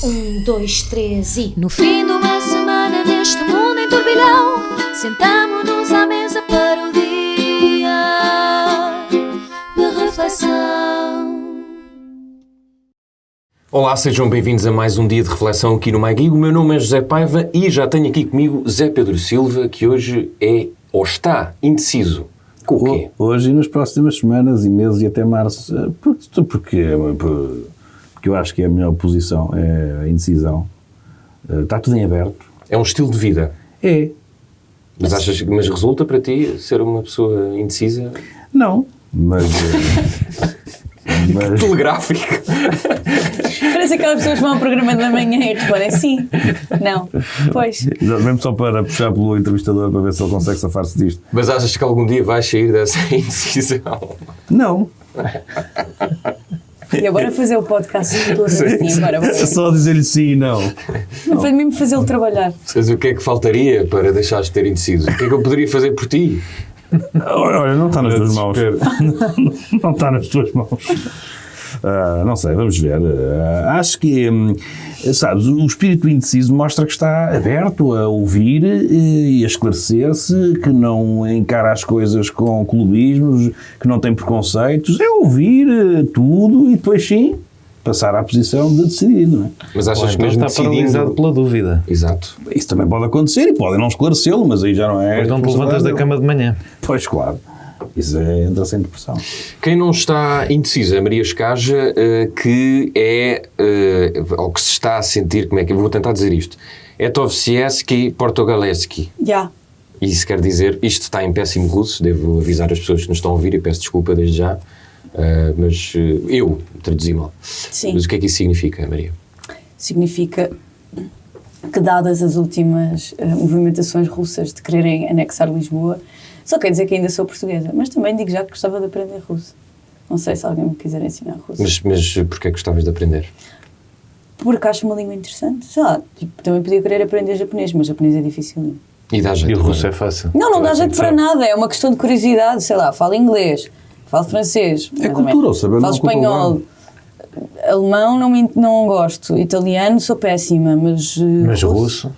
2, 3 e... No fim de uma semana neste mundo em turbilhão, sentamo-nos à mesa para o dia de reflexão. Olá, sejam bem-vindos a mais um dia de reflexão aqui no MyGig. O meu nome é José Paiva e já tenho aqui comigo Zé Pedro Silva, que hoje é, ou está, indeciso. Com o quê? Hoje e nas próximas semanas e meses e até março, porque eu acho que é a melhor posição, é a indecisão. Está tudo em aberto. É um estilo de vida. É. Mas resulta para ti ser uma pessoa indecisa? Não, mas Telegráfico. Parece aquelas pessoas que vão ao programa da manhã e respondem sim, não, pois. mesmo só para puxar pelo entrevistador para ver se ele consegue safar-se disto. Mas achas que algum dia vais sair dessa indecisão? Não. E agora fazer o podcast todo assim, agora É só dizer-lhe sim e não. foi mesmo fazê-lo trabalhar. Sabes o que é que faltaria para deixares de ter indeciso? O que é que eu poderia fazer por ti? Olha, não está nas tuas mãos. Não está nas tuas mãos. Não sei, vamos ver. Acho que, sabes, o espírito indeciso mostra que está aberto a ouvir e a esclarecer-se, que não encara as coisas com clubismos, que não tem preconceitos. É ouvir tudo e depois sim passar à posição de decidir, não é? Mas achas que então mesmo está paralisado pela dúvida. Exato. Isso também pode acontecer e podem não esclarecê-lo, mas aí já não é... Depois não te levantas da cama de manhã. Pois, claro. Isso entra sem depressão. Quem não está indeciso é Maria Escaja, que é, ou que se está a sentir, como é que eu vou tentar dizer isto? Etovsieski Portugaleski. Já. Isso quer dizer, isto está em péssimo russo, devo avisar as pessoas que nos estão a ouvir e peço desculpa desde já, mas eu traduzi mal. Sim. Mas o que é que isso significa, Maria? Significa que, dadas as últimas movimentações russas de quererem anexar Lisboa, só quer dizer que ainda sou portuguesa, mas também digo já que gostava de aprender russo. Não sei se alguém me quiser ensinar russo. Mas porquê é que gostavas de aprender? Porque acho uma língua interessante. Sei lá, tipo, também podia querer aprender japonês, mas japonês é difícil. E dá jeito. E o russo é fácil. Não dá jeito para nada, é uma questão de curiosidade. Sei lá, falo inglês, falo francês. É cultura, ou saber falo não espanhol. Alemão não gosto. Italiano sou péssima, mas russo?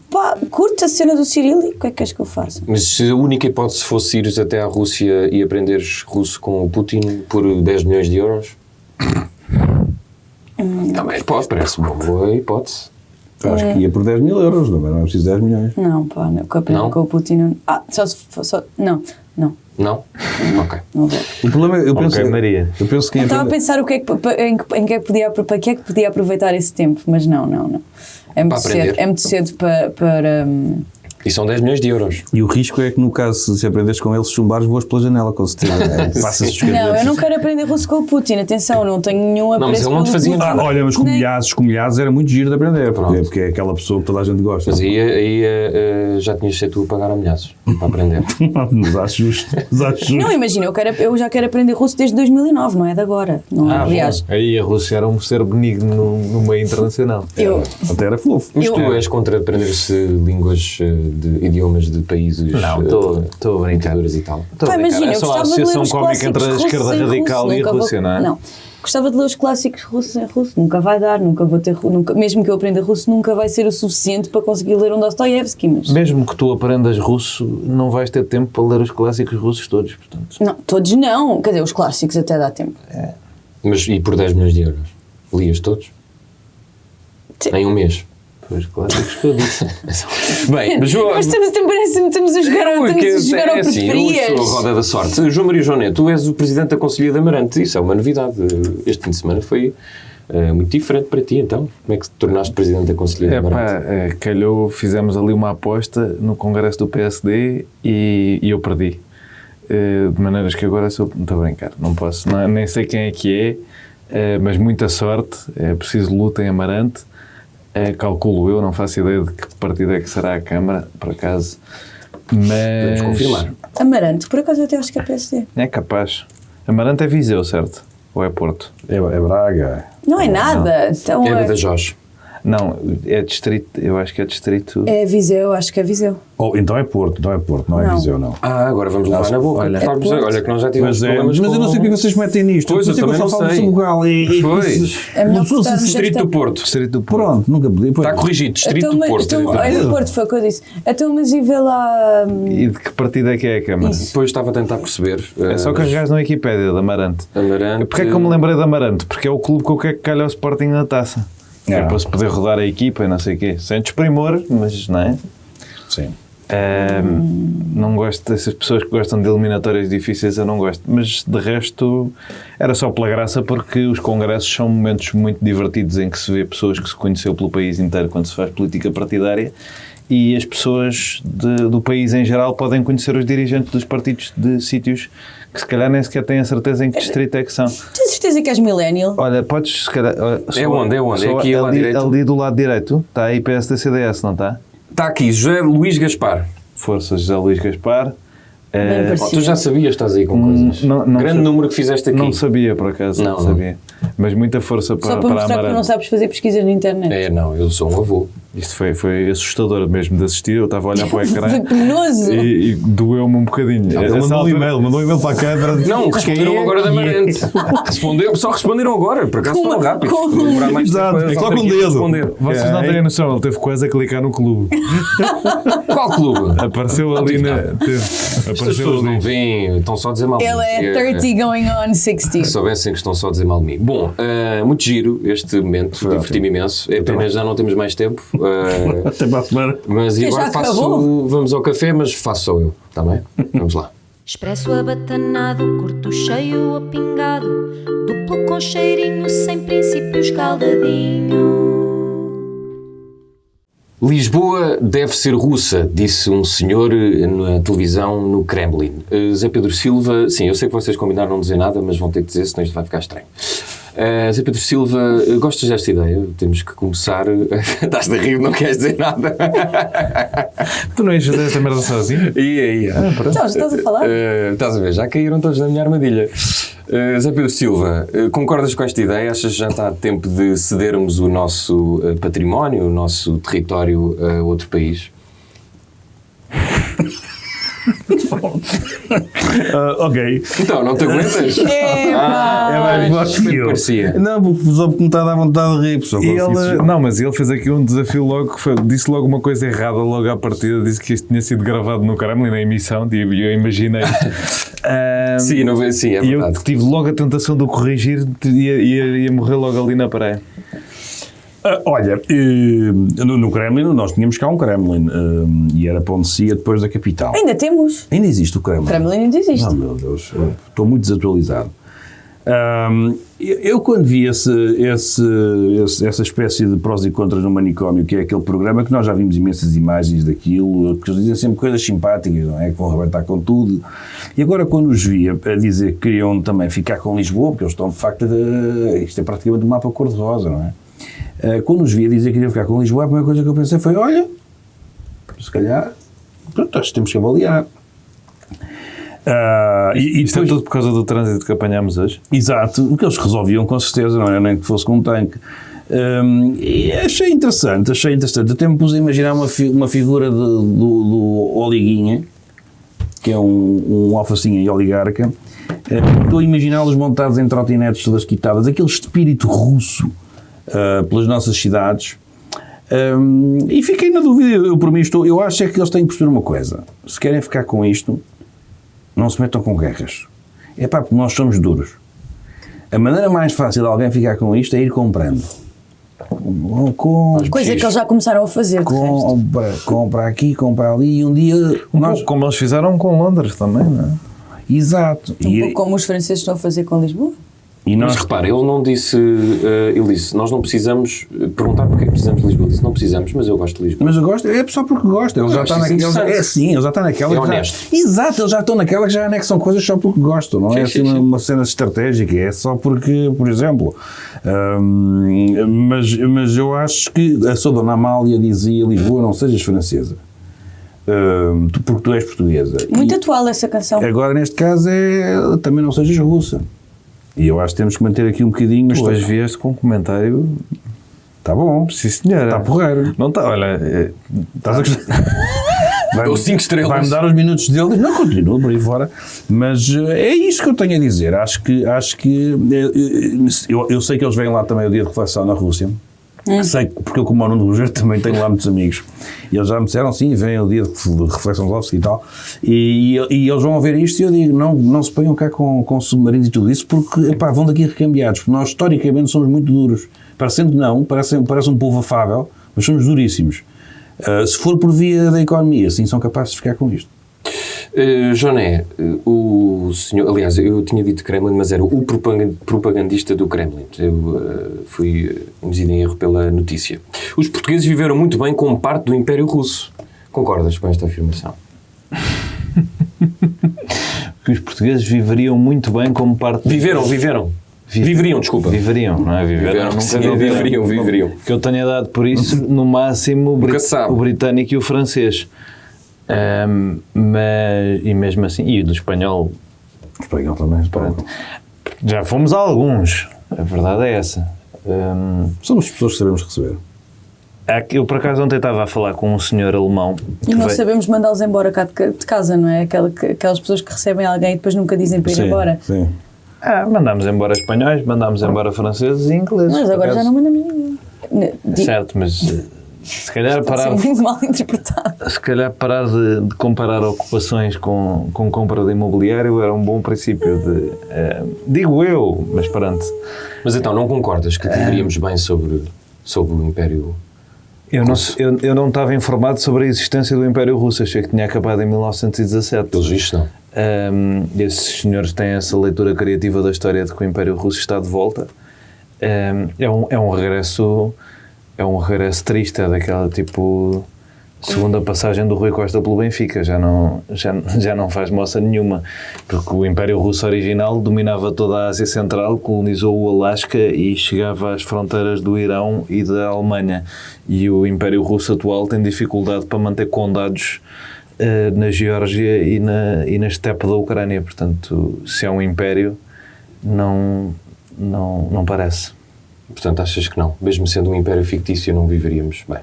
Pá, curto a cena do cirílico, o que é que queres que eu faça? Mas se a única hipótese fosse ires até à Rússia e aprenderes russo com o Putin por 10 milhões de euros? Também pode, parece uma boa hipótese. Acho que ia por 10 mil euros, não é preciso 10 milhões. Não, pá, não, que eu aprendo com o Putin... só se for... Não. Não? Ok. Não vou. O problema é, eu penso, Maria. Eu penso que Eu estava a pensar o que é que, em que é que podia aproveitar esse tempo, mas não. É muito cedo para E são 10 milhões de euros. E o risco é que, no caso, se aprenderes com ele, se chumbares, voas pela janela, com certeza. Passas os Não, eu não quero aprender russo com o Putin, atenção, não tenho nenhum apreço. Não, mas ele não te fazia nada. Olha, mas com milhares era muito giro de aprender, porque é aquela pessoa que toda a gente gosta. Mas aí já tinhas de ser tu a pagar ameaças para aprender. Mas acho justo. Não, imagina, eu já quero aprender russo desde 2009, não é de agora. Não, aliás. Bom. Aí a Rússia era um ser benigno no meio internacional. Até era fofo. Mas tu és contra aprender-se línguas de idiomas de países... Não, estou a brincar. E tal. Imagina, É eu só a gostava de ler associação os cómica entre a clássicos esquerda russos em radical russo, e a Rússia, não é? Não. Gostava de ler os clássicos russos em russo, nunca vai dar, nunca vou ter... mesmo que eu aprenda russo, nunca vai ser o suficiente para conseguir ler um Dostoiévski, mas... Mesmo que tu aprendas russo, não vais ter tempo para ler os clássicos russos todos, portanto... Não, todos não. Quer dizer, os clássicos até dá tempo. Mas e por 10 milhões de euros? Lias todos? Sim. Em um mês? Pois, clássicos que eu disse. Bem, mas estamos a jogar ao preferias. Eu sou a roda da sorte. João Maria João Neto, tu és o presidente da Conselhia de Amarante. Isso é uma novidade. Este fim de semana foi muito diferente para ti, então. Como é que te tornaste presidente da Conselhia de Amarante? Calhou, fizemos ali uma aposta no congresso do PSD e eu perdi. De maneiras que agora estou a brincar. Não posso, nem sei quem é que é, mas muita sorte. É preciso luta em Amarante. Calculo eu, não faço ideia de que partido é que será a Câmara, por acaso, mas... Podemos confirmar. Amarante, por acaso eu até acho que é PSD. É capaz. Amarante é Viseu, certo? Ou é Porto? É Braga. Não é nada. Então, É Badajoz. Não, é distrito, eu acho que é distrito. É Viseu, acho que é Viseu. Então é Porto, não é Não. Viseu, não. Agora vamos levar na boca. Olha, Olha que nós já tivemos Mas problemas eu não sei porque vocês metem nisto. Pois, eu também não sei. Pois. É melhor cortarmos Distrito do Porto. Distrito do Porto. Pronto, nunca podia. Está corrigido, Distrito do Porto. Olha, do Porto foi o que eu disse. Então, mas e vê lá... E de que partido é que é a Câmara? Isso. Depois estava a tentar perceber. É só carregares na Wikipédia de Amarante. Amarante. Porquê é que eu me lembrei de Amarante? Porque é o clube que eu quero que calhe ao Sporting na taça. É para se poder rodar a equipa e não sei o quê. Sem desprimor, mas não é? Sim. Não gosto dessas pessoas que gostam de eliminatórias difíceis, eu não gosto. Mas de resto, era só pela graça, porque os congressos são momentos muito divertidos em que se vê pessoas que se conheceu pelo país inteiro quando se faz política partidária, e as pessoas do país em geral podem conhecer os dirigentes dos partidos de sítios que se calhar nem sequer têm a certeza em que distrito é que são. Tens certeza que és millennial? Olha, podes se calhar... É onde? É aqui ao lado direito? Ali do lado direito está aí PSD-CDS, não está? Está aqui, José Luís Gaspar. Força, José Luís Gaspar. Tu já sabias, estás aí com coisas. Não Grande número que fizeste aqui. Não sabia, por acaso, não sabia. Mas muita força para Só para mostrar que tu Amarante. não sabes fazer pesquisas na internet. Não, eu sou um avô. Isto foi assustador mesmo de assistir. Eu estava a olhar para o ecrã Foi penoso. e doeu-me um bocadinho. Ele mandou um e-mail para a câmara. Não, responderam agora da Amarante. Só responderam agora, por acaso foram rápidos. Com- Vou demorar mais tempo Exato, para só com aqui o dedo. responder. Vocês não têm noção, ele teve quase a clicar no clube. Qual clube? Apareceu ali na. As Apareceu pessoas não ali. veem, estão só a dizer mal de mim. Ele é 30 going on 60. Se soubessem que estão só a dizer mal de mim. Bom, muito giro este momento, diverti-me imenso. É pena já não temos mais tempo. Até para a semana. Mas Que agora já acabou. vamos ao café, mas faço só eu, está bem? Vamos lá. Expresso abatanado, curto cheio ou pingado, duplo com cheirinho, sem princípios caldadinho. Lisboa deve ser russa, disse um senhor na televisão no Kremlin. Zé Pedro Silva, sim, eu sei que vocês combinaram não dizer nada, mas vão ter que dizer, senão isto vai ficar estranho. Zé Pedro Silva, gostas desta ideia? Temos que começar. Estás de rir, não queres dizer nada? Tu não ias fazer esta merda sozinho? Ia. Então, já estás a falar? Estás a ver, já caíram todos na minha armadilha. Zé Pedro Silva, concordas com esta ideia? Achas que já está tempo de cedermos o nosso património, o nosso território a outro país? Ok. Então, não te aguentas? É mais forte que eu. Parecia. Não, só porque me está a dar vontade de rir, pessoal. Mas ele fez aqui um desafio logo, disse logo uma coisa errada logo à partida, disse que isto tinha sido gravado no Kremlin, na emissão, e eu imaginei. Sim, é E eu verdade. tive logo a tentação de o corrigir, ia morrer logo ali na praia. Olha, no Kremlin, nós tínhamos cá um Kremlin e era para onde se ia depois da capital. Ainda temos. Ainda existe o Kremlin? O Kremlin ainda existe. Oh, meu Deus, estou muito desatualizado. Eu quando vi essa espécie de prós e contras no manicômio, que é aquele programa que nós já vimos imensas imagens daquilo, que eles dizem sempre coisas simpáticas, não é? Que vão arrebentar com tudo. E agora quando os vi a dizer que queriam também ficar com Lisboa, porque eles estão de facto, isto é praticamente um mapa cor-de-rosa, não é? Quando os vi a dizer que queriam ficar com Lisboa, a primeira coisa que eu pensei foi, olha, se calhar, pronto, acho que temos que avaliar. E isto é tudo por causa do trânsito que apanhámos hoje? Exato, o que eles resolviam com certeza, não era nem que fosse com um tanque. E achei interessante. Até me pus a imaginar uma figura do Oliguinha, que é um alfacinha e oligarca. Estou a imaginá-los montados em trotinetes todas quitadas, aquele espírito russo pelas nossas cidades. E fiquei na dúvida, eu acho é que eles têm que perceber uma coisa: se querem ficar com isto, não se metam com guerras. É pá, porque nós somos duros. A maneira mais fácil de alguém ficar com isto é ir comprando. Coisa que eles já começaram a fazer. Compra aqui, compra ali, e um dia... Como eles fizeram com Londres também, não é? Exato. Um pouco como os franceses estão a fazer com Lisboa. E Mas repara, ele não disse, ele disse, nós não precisamos, perguntar porque é que precisamos de Lisboa, ele disse, não precisamos, mas eu gosto de Lisboa. Mas eu gosto, é só porque gosto. Ele já está naquela. É sim, ele já está naquela. É honesto. Exato, eles já estão naquela que já anexam coisas só porque gostam, não é assim uma cena estratégica, é só porque, por exemplo. Mas eu acho que a sua dona Amália dizia: Lisboa, não sejas francesa. Porque tu és portuguesa. Muito atual essa canção. Agora, neste caso, também não sejas russa. E eu acho que temos que manter aqui um bocadinho... Tu hoje vieste com um comentário Está bom. Sim, senhora. Está porreiro. Não está, olha... Estás a gostar? Ou 5 estrelas. Vai-me dar os minutos dele. Não, continua por aí fora. Mas é isso que eu tenho a dizer. Acho que eu sei que eles vêm lá também o dia de reflexão na Rússia. Sei, porque eu, como o Nuno Rogério, também tenho lá muitos amigos. E eles já me disseram, sim, vem o dia de reflexão de Lovski e tal. E eles vão ver isto e eu digo, não se ponham cá com submarinos e tudo isso, porque epá, vão daqui recambiados. Porque nós, historicamente, somos muito duros. Parecendo que não, parece um povo afável, mas somos duríssimos. Se for por via da economia, sim, são capazes de ficar com isto. Joné, o senhor, aliás, eu tinha dito Kremlin, mas era o propagandista do Kremlin. Eu fui induzido em erro pela notícia. Os portugueses viveram muito bem como parte do Império Russo. Concordas com esta afirmação? Que os portugueses viveriam muito bem como parte... Viveriam, desculpa. Viveriam, não é? Viveriam. Que eu tenha dado por isso, no máximo, o britânico e o francês. E mesmo assim, e do espanhol. O espanhol também. Já fomos a alguns, a verdade é essa. Somos pessoas que sabemos receber. Eu, por acaso, ontem estava a falar com um senhor alemão. E nós sabemos mandá-los embora cá de casa, não é? Aquelas pessoas que recebem alguém e depois nunca dizem para ir embora. Sim. Mandámos embora espanhóis, mandámos embora franceses e ingleses. Mas agora já não mandamos ninguém. Certo, mas se calhar parar... muito mal interpretado. Se calhar parar de comparar ocupações com compra de imobiliário era um bom princípio digo eu, mas pronto. Mas então, não concordas que viveríamos bem sobre o Império Russo? Eu não estava informado sobre a existência do Império Russo, achei que tinha acabado em 1917. Pelos vistos, não. Esses senhores têm essa leitura criativa da história de que o Império Russo está de volta. É um regresso triste, é daquela tipo segunda passagem do Rui Costa pelo Benfica, já não faz moça nenhuma, porque o Império Russo original dominava toda a Ásia Central, colonizou o Alasca e chegava às fronteiras do Irão e da Alemanha, e o Império Russo atual tem dificuldade para manter condados na Geórgia e na estepe da Ucrânia. Portanto, se é um império, não parece. Portanto, achas que não? Mesmo sendo um império fictício, não viveríamos bem?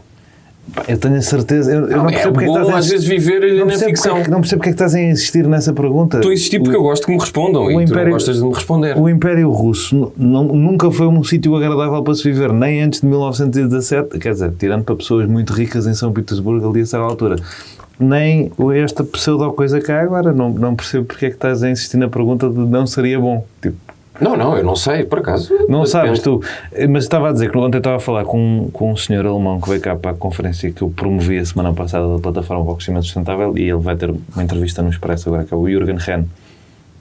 Eu tenho a certeza. Eu não percebo porque bom às vezes viver na ficção. Não percebo porque é que estás a insistir nessa pergunta. Estou a insistir porque eu gosto que me respondam e tu não gostas de me responder. O Império Russo nunca foi um sítio agradável para se viver, nem antes de 1917, quer dizer, tirando para pessoas muito ricas em São Petersburgo ali a essa altura. Nem esta pseudo-coisa cá agora. Não percebo porque é que estás a insistir na pergunta de não seria bom. Tipo, não, eu não sei, por acaso. Não sabes tu. Mas estava a dizer que ontem estava a falar com um senhor alemão que veio cá para a conferência que eu promovi a semana passada da Plataforma para o Crescimento Sustentável, e ele vai ter uma entrevista no Expresso agora, que é o Jürgen Henn,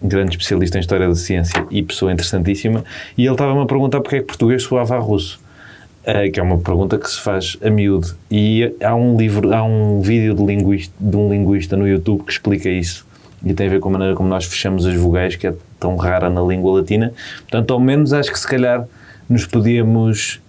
grande especialista em História da Ciência e pessoa interessantíssima, e ele estava-me a perguntar porque é que português soava a russo. Que é uma pergunta que se faz a miúdo. E há um vídeo de um linguista no YouTube que explica isso. E tem a ver com a maneira como nós fechamos as vogais, que é tão rara na língua latina. Portanto, ao menos acho que se calhar nos podíamos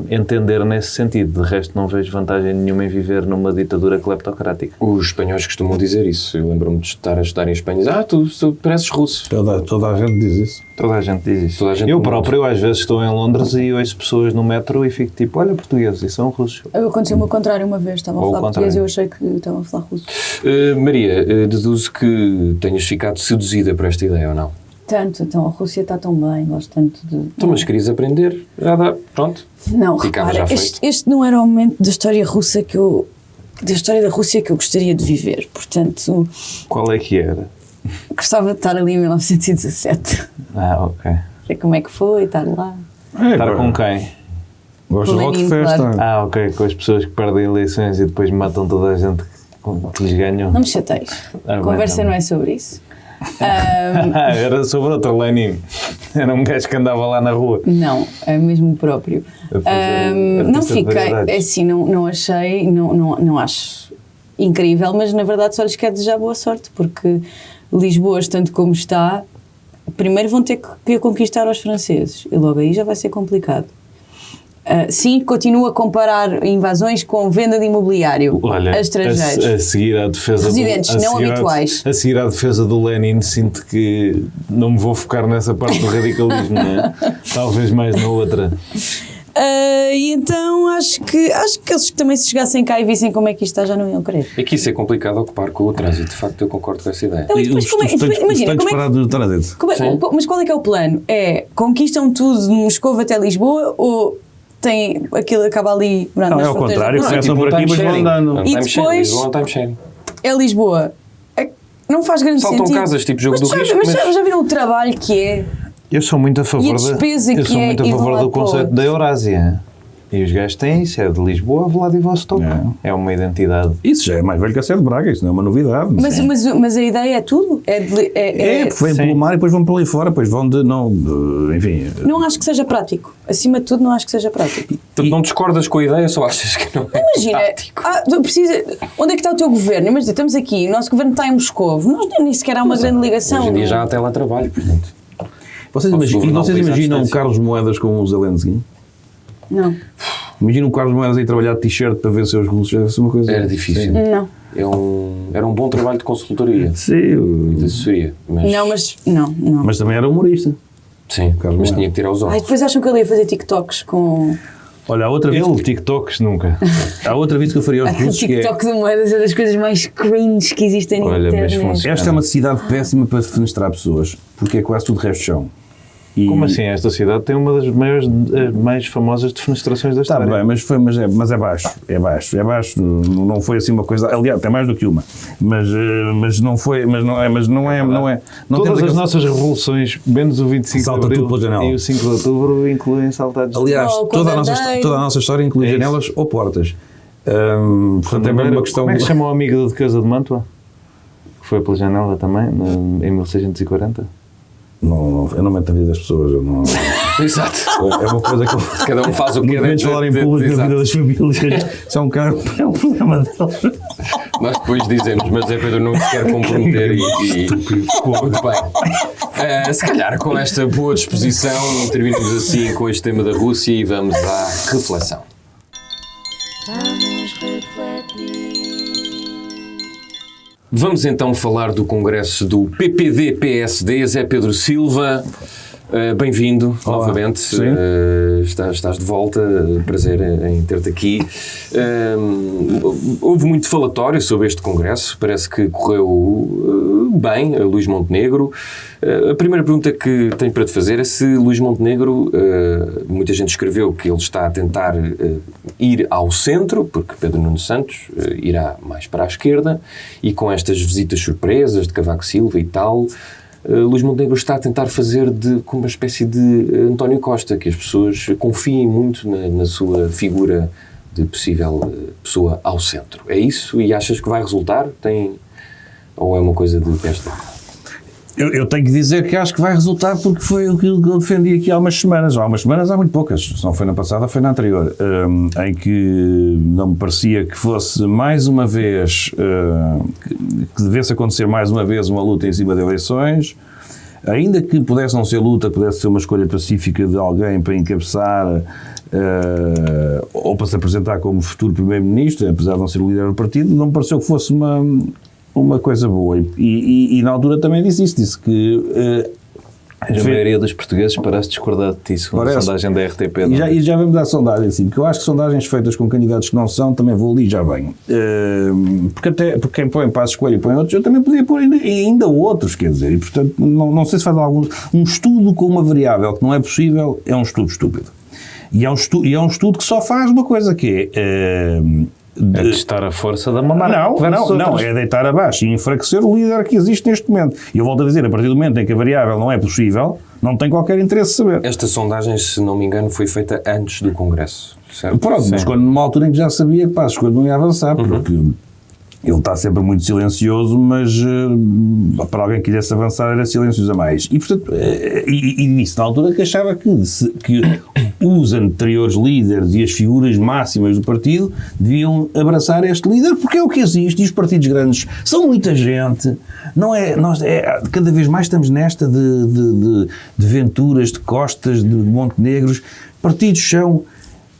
entender nesse sentido. De resto, não vejo vantagem nenhuma em viver numa ditadura cleptocrática. Os espanhóis costumam dizer isso. Eu lembro-me de estar a estudar em Espanha e dizer, tu pareces russo. Toda a gente diz isso. Toda a gente diz isso. Eu próprio, às vezes, estou em Londres e ouço pessoas no metro e fico tipo, olha, portugueses, e são russos. Aconteceu-me o contrário uma vez, estavam a falar português e eu achei que estavam a falar russo. Maria, deduzo que tenhas ficado seduzida por esta ideia, ou não? Tanto, então a Rússia está tão bem, gosto tanto de... Então, mas querias aprender, já dá, pronto. Não, repara, este não era o momento da história russa da história da Rússia que eu gostaria de viver, portanto... Qual é que era? Gostava de estar ali em 1917. Ok. Ver como é que foi, estar lá. Estar com quem? Gosto de rock festa. Claro. Ok, com as pessoas que perdem eleições e depois matam toda a gente que lhes ganham. Não me chateis. A conversa não é sobre isso. Era sobre outro Lenin. Era um gajo que andava lá na rua. Não, é mesmo o próprio. Não fiquei, assim, não achei, não acho incrível, mas na verdade só lhes quero desejar boa sorte, porque Lisboa, tanto como está, primeiro vão ter que conquistar os franceses e logo aí já vai ser complicado. Sim, continuo a comparar invasões com venda de imobiliário a estrangeiros. A seguir à defesa residentes não habituais. A seguir à defesa do Lenin, sinto que não me vou focar nessa parte do radicalismo, não é? Talvez mais na outra. E então acho que eles também, se chegassem cá e vissem como é que isto está, já não iam querer. É que isso é complicado ocupar com o trânsito. De facto, eu concordo com essa ideia. Então, mas como é, imagina, como é parados de trânsito. mas qual é que é o plano? Conquistam tudo de Moscou até Lisboa ou tem aquilo acaba ali? Não, é ao contrário, começam por aqui e depois vão andando. E depois é Lisboa. Não faz grande Saltam sentido. casas, tipo jogo mas do risco. Mas já viram o trabalho que é? Eu sou muito a favor, E a despesa que é ir de um lado do para o conceito outro. da Eurásia. E os gajos têm isso, é de Lisboa a Vladivostok. É uma identidade. Isso já é mais velho que a Sé de Braga, isso não é uma novidade. Mas a ideia é tudo? Porque vêm pelo mar e depois vão para ali fora, depois vão enfim... Não acho que seja prático. Acima de tudo, não acho que seja prático. Não discordas com a ideia, só achas que não é Imagina, prático? onde é que está o teu governo? Imagina, estamos aqui, o nosso governo está em Moscovo, nem sequer há uma grande ligação. Hoje em dia já há teletrabalho, portanto. Vocês imaginam o Carlos Moedas com o Zelensky? Não. Imagina o Carlos Moedas aí trabalhar de t-shirt para vencer os russos, deve ser uma coisa... Era difícil. Não. Era um bom trabalho de consultoria. Sim. De assessoria. Não. Mas também era humorista. Sim, Carlos mas Moedas. tinha que tirar os Ai, olhos. depois acham que ele ia fazer TikToks com... Olha, há outra vez... TikToks nunca. Há outra vez que eu faria aos O russos que é... TikTok de moedas é das coisas mais cringe que existem na Olha, mas internet. funciona. Esta é uma cidade péssima para defenestrar pessoas, porque é quase tudo resto de chão. E... Como assim? Esta cidade tem uma das mais famosas defenestrações da Está história. bem, mas é baixo, não foi assim uma coisa, aliás, tem mais do que uma, mas não é. Todas as nossas revoluções, menos o 25 Salta de tudo pela Abril janela. e o 5 de Outubro, incluem saltados. Aliás, Oh, toda a Bandeira. nossa história inclui janelas ou portas. Portanto, é mesmo uma questão... Como é que se chama o amigo da Duquesa de Mantua? Que foi pela janela também, em 1640? Eu não meto a vida das pessoas, eu não... Exato. É uma coisa que eu... Cada um faz o que Não quer. queremos falar em público na vida das famílias. Isso é um problema delas. Nós depois dizemos, mas é Pedro não se quer comprometer e muito bem. Se calhar com esta boa disposição terminamos assim com este tema da Rússia e vamos à reflexão. Vamos refletir. Vamos então falar do congresso do PPD-PSD. Zé Pedro Silva, bem-vindo novamente. Estás de volta, prazer em ter-te aqui. Houve muito falatório sobre este congresso, parece que correu bem a Luís Montenegro. A primeira pergunta que tenho para te fazer é se Luís Montenegro, muita gente escreveu que ele está a tentar ir ao centro, porque Pedro Nuno Santos irá mais para a esquerda, e com estas visitas surpresas de Cavaco Silva e tal, Luís Montenegro está a tentar fazer como uma espécie de António Costa, que as pessoas confiem muito na sua figura de possível pessoa ao centro. É isso? E achas que vai resultar? Ou é uma coisa de testa? Eu tenho que dizer que acho que vai resultar, porque foi aquilo que eu defendi aqui há umas semanas. Há muito poucas. Se não foi na passada, foi na anterior. Em que não me parecia que fosse mais uma vez, que devesse acontecer mais uma vez uma luta em cima de eleições, ainda que pudesse não ser luta, pudesse ser uma escolha pacífica de alguém para encabeçar ou para se apresentar como futuro primeiro-ministro, apesar de não ser o líder do partido, não me pareceu que fosse uma coisa boa. E na altura também disse que... A maioria dos portugueses parece discordar de ti, segundo a sondagem da RTP. E já vamos à sondagem, assim, porque eu acho que sondagens feitas com candidatos que não são, também vou ali já bem. Porque quem põe Passos Coelho e põe outros, eu também podia pôr ainda outros, quer dizer, e portanto, não sei se faz um estudo com uma variável que não é possível, é um estudo estúpido. E é um estudo que só faz uma coisa, que é... testar a força da mamada. Não, é deitar abaixo e enfraquecer o líder que existe neste momento. E eu volto a dizer, a partir do momento em que a variável não é possível, não tem qualquer interesse de saber. Esta sondagem, se não me engano, foi feita antes do Congresso, certo? Pronto, mas quando numa altura em que já sabia que as coisas não iam avançar, porque ele está sempre muito silencioso, mas para alguém que quisesse avançar era silencioso a mais. E, portanto, e disse na altura que achava que os anteriores líderes e as figuras máximas do partido deviam abraçar este líder, porque é o que existe, e os partidos grandes são muita gente, cada vez mais estamos nesta de Venturas, de Costas, de Montenegros. Partidos são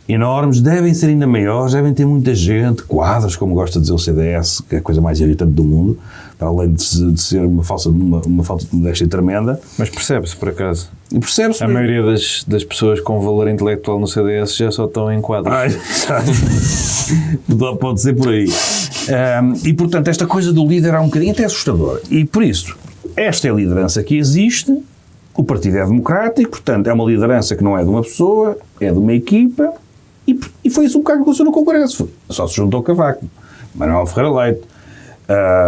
enormes, devem ser ainda maiores, devem ter muita gente, quadros, como gosta de dizer o CDS, que é a coisa mais irritante do mundo, além de ser uma falta de modéstia tremenda. Mas percebe-se, por acaso? E percebe-se. A maioria das pessoas com valor intelectual no CDS já só estão em quadros. Pode ser por aí. E, portanto, esta coisa do líder é um bocadinho até assustadora. E, por isso, esta é a liderança que existe, o partido é democrático, portanto, é uma liderança que não é de uma pessoa, é de uma equipa, e foi isso um bocado que aconteceu no Congresso. Só se juntou Cavaco, Manuel Ferreira Leite,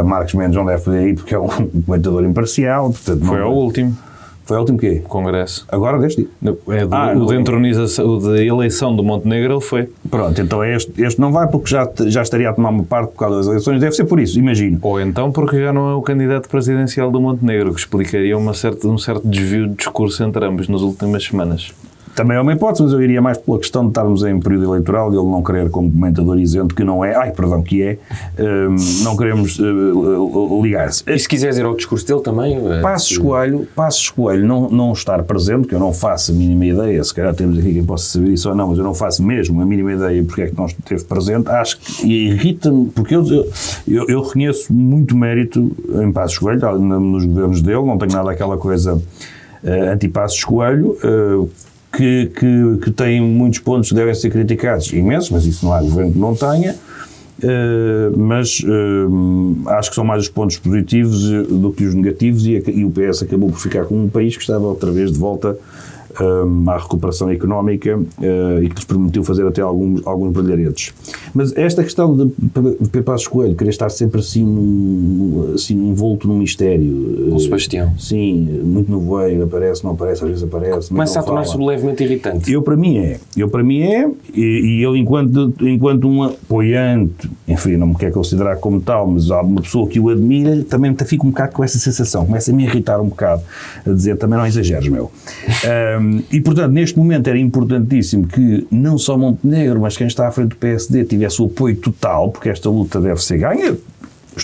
Marcos Mendes não deve poder ir porque é um comentador imparcial. Portanto, foi ao último. Foi ao último quê? Congresso. Agora deste? O de entronização, o de eleição do Montenegro, ele foi. Pronto, então este não vai porque já estaria a tomar uma parte por causa das eleições, deve ser por isso, imagino. Ou então porque já não é o candidato presidencial do Montenegro, que explicaria um certo desvio de discurso entre ambos nas últimas semanas. Também é uma hipótese, mas eu iria mais pela questão de estarmos em período eleitoral e ele não querer, como comentador isento, que não é, não queremos ligar-se. E se quiseres ir ao discurso dele também... Passos Coelho não estar presente, que eu não faço a mínima ideia, se calhar temos aqui quem possa saber isso ou não, mas eu não faço mesmo a mínima ideia porque é que não esteve presente, acho que irrita-me, porque eu reconheço muito mérito em Passos Coelho, nos governos dele, não tenho nada aquela coisa anti-Passos Coelho, que tem muitos pontos que devem ser criticados, imensos, mas isso não há governo que não tenha, mas acho que são mais os pontos positivos do que os negativos e o PS acabou por ficar com um país que estava outra vez de volta à recuperação económica e que lhes permitiu fazer até alguns brilharetes. Mas esta questão de Passos Coelho querer estar sempre assim envolto num mistério. O Sebastião. Sim, muito nevoeiro, aparece, não aparece, às vezes aparece. Começa a tornar-se levemente irritante. Eu para mim é, e ele enquanto um apoiante, enfim, não me quer considerar como tal, mas há uma pessoa que o admira, também fico um bocado com essa sensação, começa a me irritar um bocado, a dizer, também não exageres, meu. E, portanto, neste momento era importantíssimo que não só Montenegro, mas quem está à frente do PSD tivesse o apoio total, porque esta luta deve ser ganha.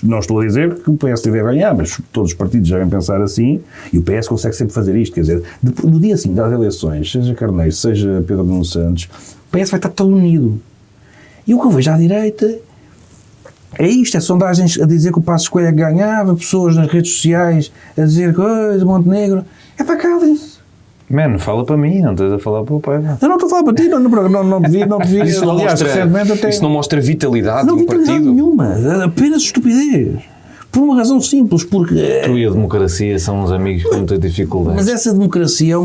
Não estou a dizer que o PSD deve ganhar, mas todos os partidos devem pensar assim, e o PS consegue sempre fazer isto, quer dizer, no dia assim das eleições, seja Carneiro, seja Pedro Nuno Santos, o PS vai estar todo unido. E o que eu vejo à direita é isto, é sondagens a dizer que o Passos Coelho ganhava, pessoas nas redes sociais a dizer coisa, Montenegro, é para cá, Mano, fala para mim, não estás a falar para o pai. Eu não estou a falar para ti, não devia. Isso não aliás, recentemente até... Isso não mostra vitalidade não, do vitalidade partido? nenhuma, apenas estupidez. Por uma razão simples, porque... Tu e a democracia são uns amigos com muita dificuldade. Mas essa democracia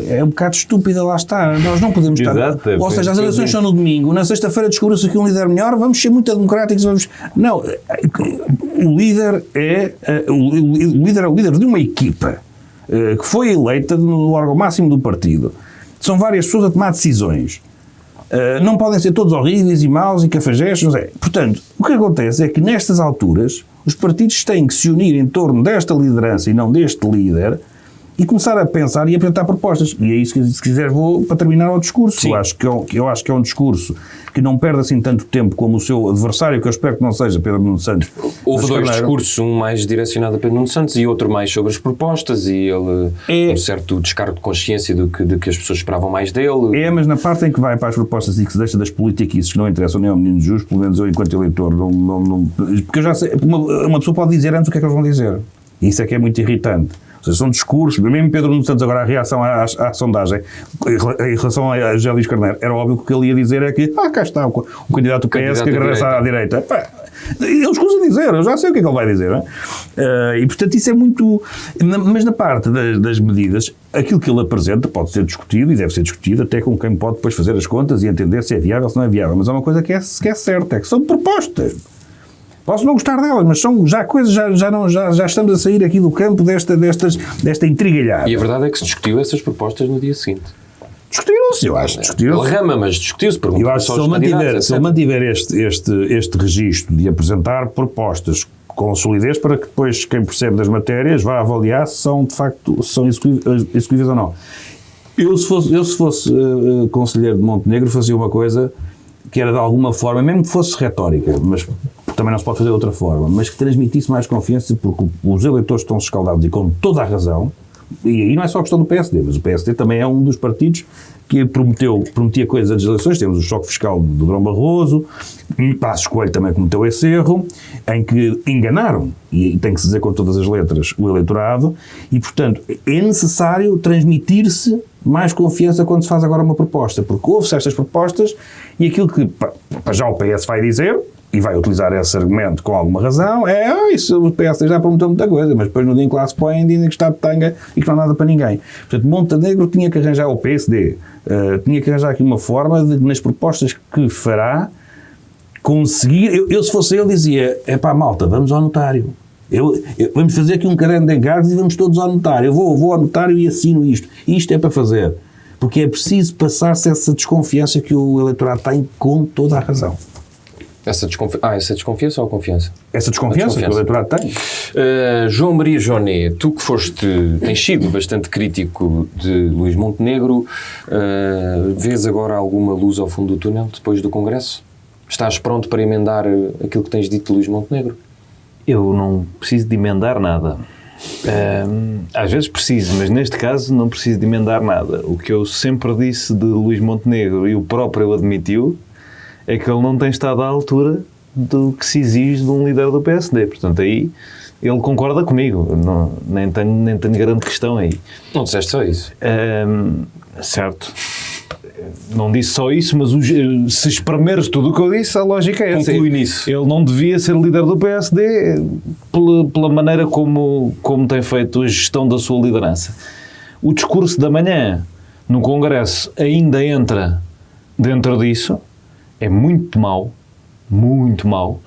é um bocado estúpida, lá está. Nós não podemos estar... Exato, ou seja, as eleições são no domingo, na sexta-feira descobriu-se aqui um líder melhor, vamos ser muito democráticos, Não, o líder é o líder de uma equipa que foi eleita no órgão máximo do partido. São várias pessoas a tomar decisões. Não podem ser todos horríveis e maus e cafajestes. Portanto, o que acontece é que nestas alturas os partidos têm que se unir em torno desta liderança e não deste líder e começar a pensar e apresentar propostas. E é isso que, se quiser, vou para terminar o discurso. Eu acho que é um discurso que não perde assim tanto tempo como o seu adversário, que eu espero que não seja Pedro Nuno Santos. Houve dois discursos, um mais direcionado a Pedro Nuno Santos e outro mais sobre as propostas, e ele um certo descargo de consciência do que as pessoas esperavam mais dele. Mas na parte em que vai para as propostas e que se deixa das políticas que não interessam nem ao menino justo, pelo menos eu enquanto eleitor, porque eu já sei, uma pessoa pode dizer antes o que é que eles vão dizer. E isso é que é muito irritante. Ou seja, são discursos, mesmo Pedro Nuno Santos, agora a reação à sondagem em relação a José Luís Carneiro, era óbvio que o que ele ia dizer é que, cá está, o candidato do PS que regressa à direita. Ele escusa dizer, eu já sei o que é que ele vai dizer. Não é? E portanto isso é muito... Mas na parte das medidas, aquilo que ele apresenta pode ser discutido e deve ser discutido até com quem pode depois fazer as contas e entender se é viável ou se não é viável. Mas há uma coisa que é certa, é que são propostas. Posso não gostar delas, mas são já coisas, já estamos a sair aqui do campo desta intrigalhada. E a verdade é que se discutiu essas propostas no dia seguinte. Discutiram-se, eu acho. Pela rama, mas discutiu-se. Eu acho que se ele mantiver este registro de apresentar propostas com solidez para que depois quem percebe das matérias vá avaliar se são, de facto, executíveis ou não. Eu se fosse conselheiro de Montenegro, fazia uma coisa que era de alguma forma, mesmo que fosse retórica, mas também não se pode fazer de outra forma, mas que transmitisse mais confiança, porque os eleitores estão escaldados e com toda a razão, e aí não é só a questão do PSD, mas o PSD também é um dos partidos que prometia coisas antes das eleições. Temos o choque fiscal do Durão Barroso, Passos Coelho também cometeu esse erro, em que enganaram, e tem que se dizer com todas as letras, o eleitorado, e, portanto, é necessário transmitir-se mais confiança quando se faz agora uma proposta, porque houve-se estas propostas e aquilo que já o PS vai dizer, e vai utilizar esse argumento com alguma razão, isso o PS já prometeu muita coisa, mas depois no dia em que lá se põe dizem que está de tanga e que não há nada para ninguém. Portanto, Montenegro tinha que arranjar, o PSD, tinha que arranjar aqui uma forma de, nas propostas que fará, conseguir... Eu se fosse ele dizia, malta, vamos ao notário. Vamos fazer aqui um caderno de encargos e vamos todos ao notário. Eu vou ao notário e assino isto. Isto é para fazer. Porque é preciso passar-se essa desconfiança que o eleitorado tem com toda a razão. Essa desconfiança ou confiança? Essa desconfiança que o eleitorado tem. João Maria Joné, tu que tens sido bastante crítico de Luís Montenegro, vês agora alguma luz ao fundo do túnel depois do Congresso? Estás pronto para emendar aquilo que tens dito de Luís Montenegro? Eu não preciso de emendar nada. Às vezes preciso, mas neste caso não preciso de emendar nada. O que eu sempre disse de Luís Montenegro, e o próprio admitiu, é que ele não tem estado à altura do que se exige de um líder do PSD. Portanto, aí ele concorda comigo. Nem tenho grande questão aí. Não disseste só isso. Certo. Não disse só isso, mas se espremeres tudo o que eu disse, a lógica é essa. Conclui nisso. Ele não devia ser líder do PSD pela maneira como tem feito a gestão da sua liderança. O discurso da manhã no Congresso ainda entra dentro disso. É muito mau. Muito mau.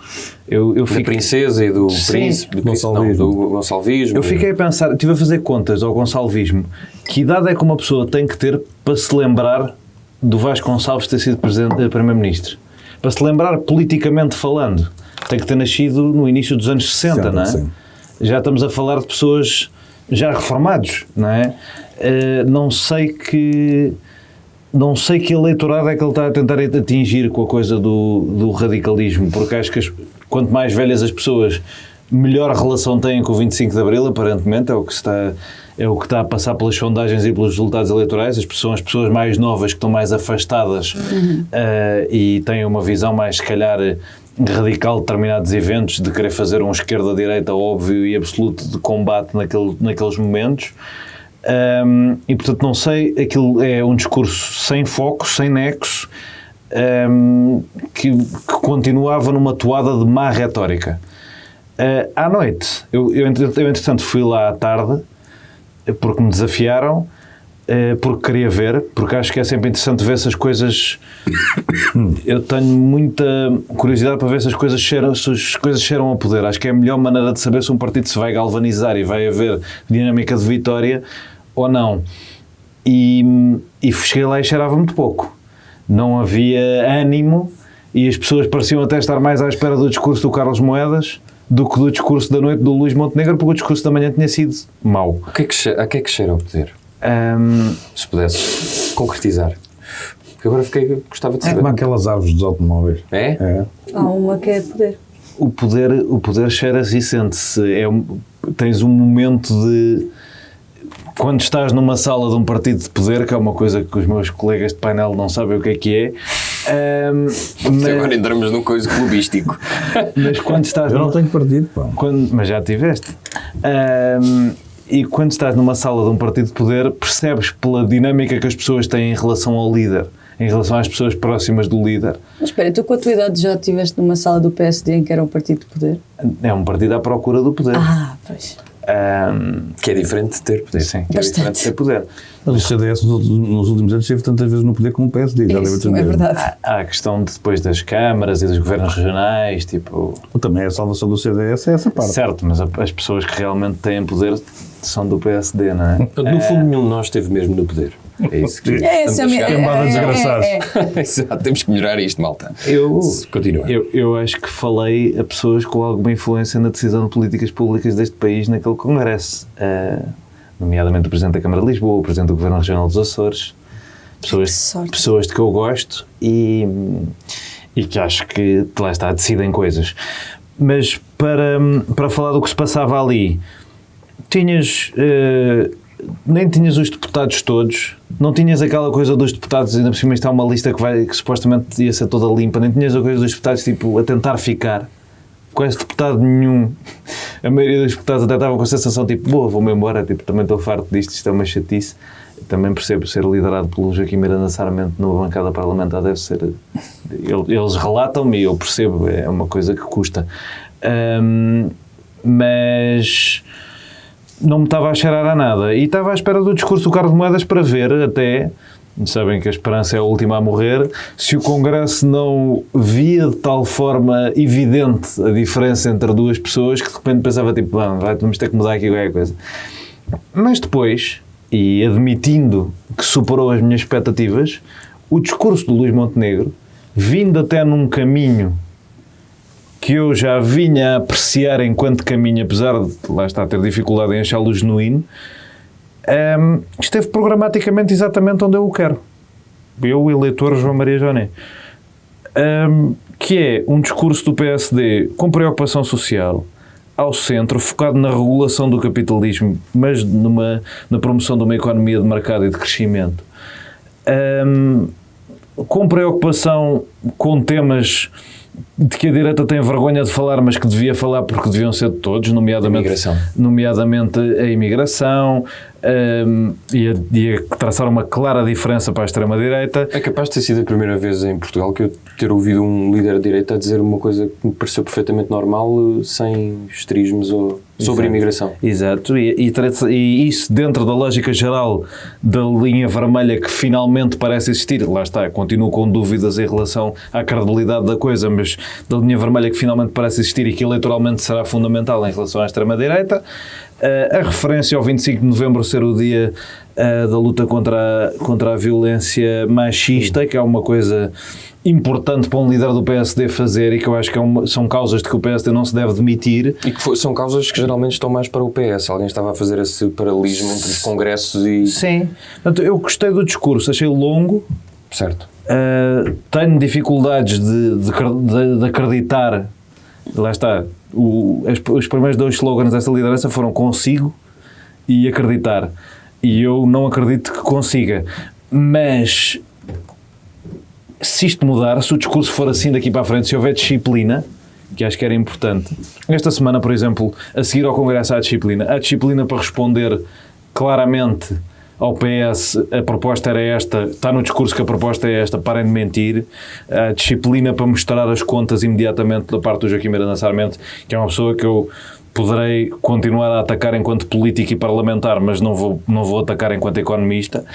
Da princesa e do príncipe, do gonçalvismo. Eu fiquei a pensar, estive a fazer contas ao gonçalvismo. Que idade é que uma pessoa tem que ter para se lembrar do Vasco Gonçalves ter sido primeiro-ministro? Para se lembrar politicamente falando, tem que ter nascido no início dos anos 60, não é? Sim. Já estamos a falar de pessoas já reformados, não é? Não sei que eleitorado é que ele está a tentar atingir com a coisa do radicalismo, porque acho que quanto mais velhas as pessoas, melhor relação têm com o 25 de Abril, aparentemente, é o que está a passar pelas sondagens e pelos resultados eleitorais. São as pessoas mais novas que estão mais afastadas e têm uma visão mais, se calhar, radical de determinados eventos, de querer fazer um esquerda-direita óbvio e absoluto de combate naqueles momentos. E portanto não sei, aquilo é um discurso sem foco, sem nexo, que continuava numa toada de má retórica. À noite, eu entretanto fui lá à tarde, porque me desafiaram, porque queria ver, porque acho que é sempre interessante ver se as coisas... Eu tenho muita curiosidade para ver se as coisas cheiram a poder. Acho que é a melhor maneira de saber se um partido se vai galvanizar e vai haver dinâmica de vitória ou não. E cheguei lá e cheirava muito pouco. Não havia ânimo e as pessoas pareciam até estar mais à espera do discurso do Carlos Moedas do que do discurso da noite do Luís Montenegro, porque o discurso da manhã tinha sido mau. A que é que cheira ao poder? Se pudesse concretizar. Porque agora gostava de saber. É como aquelas árvores dos automóveis. É? Há uma que é poder. O poder cheira-se e sente-se. Tens um momento de... Quando estás numa sala de um partido de poder, que é uma coisa que os meus colegas de painel não sabem o que é. Mas agora entramos num coisa clubístico. Mas quando estás... Eu não tenho partido, pá. Mas já tiveste. E quando estás numa sala de um partido de poder, percebes pela dinâmica que as pessoas têm em relação ao líder, em relação às pessoas próximas do líder. Mas espera, tu com a tua idade já estiveste numa sala do PSD em que era um partido de poder? É um partido à procura do poder. Pois. Que é diferente de ter poder. Sim, que é diferente de ter poder. Mas o CDS nos últimos anos esteve tantas vezes no poder como o PSD. Isso, é verdade. Há a questão depois das câmaras e dos governos regionais, tipo... Também a salvação do CDS é essa parte. Certo, mas as pessoas que realmente têm poder são do PSD, não é? No fundo, nenhum de nós esteve mesmo no poder. É isso que temos que melhorar isto, malta. Continua. Eu acho que falei a pessoas com alguma influência na decisão de políticas públicas deste país naquele congresso, nomeadamente o Presidente da Câmara de Lisboa, o Presidente do Governo Regional dos Açores, pessoas de que eu gosto e que acho que lá está, decidem coisas. Mas para falar do que se passava ali, tinhas nem tinhas os deputados todos, não tinhas aquela coisa dos deputados, ainda por cima está uma lista que supostamente ia ser toda limpa, nem tinhas a coisa dos deputados tipo a tentar ficar, quase deputado nenhum. A maioria dos deputados até estavam com a sensação tipo, boa, vou-me embora, tipo, também estou farto disto, isto é uma chatice. Também percebo ser liderado pelo Joaquim Miranda Sarmento numa bancada parlamentar deve ser... Eles relatam-me e eu percebo, é uma coisa que custa. Mas não me estava a cheirar a nada. E estava à espera do discurso do Carlos Moedas para ver até... Sabem que a esperança é a última a morrer. Se o Congresso não via de tal forma evidente a diferença entre duas pessoas que de repente pensava tipo, vamos ter que mudar aqui qualquer coisa. Mas depois... e admitindo que superou as minhas expectativas, o discurso do Luís Montenegro, vindo até num caminho que eu já vinha a apreciar enquanto caminho, apesar de lá estar a ter dificuldade em achá-lo genuíno, esteve programaticamente exatamente onde eu o quero. Eu, o eleitor João Maria Joné. Que é um discurso do PSD com preocupação social, ao centro, focado na regulação do capitalismo, mas na promoção de uma economia de mercado e de crescimento. Com preocupação com temas de que a direita tem vergonha de falar, mas que devia falar porque deviam ser de todos, nomeadamente a imigração, e a traçar uma clara diferença para a extrema-direita. É capaz de ter sido a primeira vez em Portugal que eu ter ouvido um líder de direita a dizer uma coisa que me pareceu perfeitamente normal, sem esterismos sobre a imigração. Exato, e isso dentro da lógica geral da linha vermelha que finalmente parece existir, lá está, continuo com dúvidas em relação à credibilidade da coisa, mas da linha vermelha que finalmente parece existir e que eleitoralmente será fundamental em relação à extrema-direita. A referência ao 25 de novembro ser o dia da luta contra a violência machista, que é uma coisa importante para um líder do PSD fazer e que eu acho que são causas de que o PSD não se deve demitir. E que são causas que geralmente estão mais para o PS. Alguém estava a fazer esse paralelismo entre os congressos e... Sim. Portanto, eu gostei do discurso, achei longo. Certo. Tenho dificuldades de acreditar, lá está, os primeiros 2 slogans dessa liderança foram consigo e acreditar. E eu não acredito que consiga. Mas se isto mudar, se o discurso for assim daqui para a frente, se houver disciplina, que acho que era importante. Esta semana, por exemplo, a seguir ao Congresso há disciplina para responder claramente ao PS, a proposta era esta, está no discurso que a proposta é esta, parem de mentir. A disciplina para mostrar as contas imediatamente da parte do Joaquim Miranda Sarmento, que é uma pessoa que eu poderei continuar a atacar enquanto político e parlamentar, mas não vou atacar enquanto economista.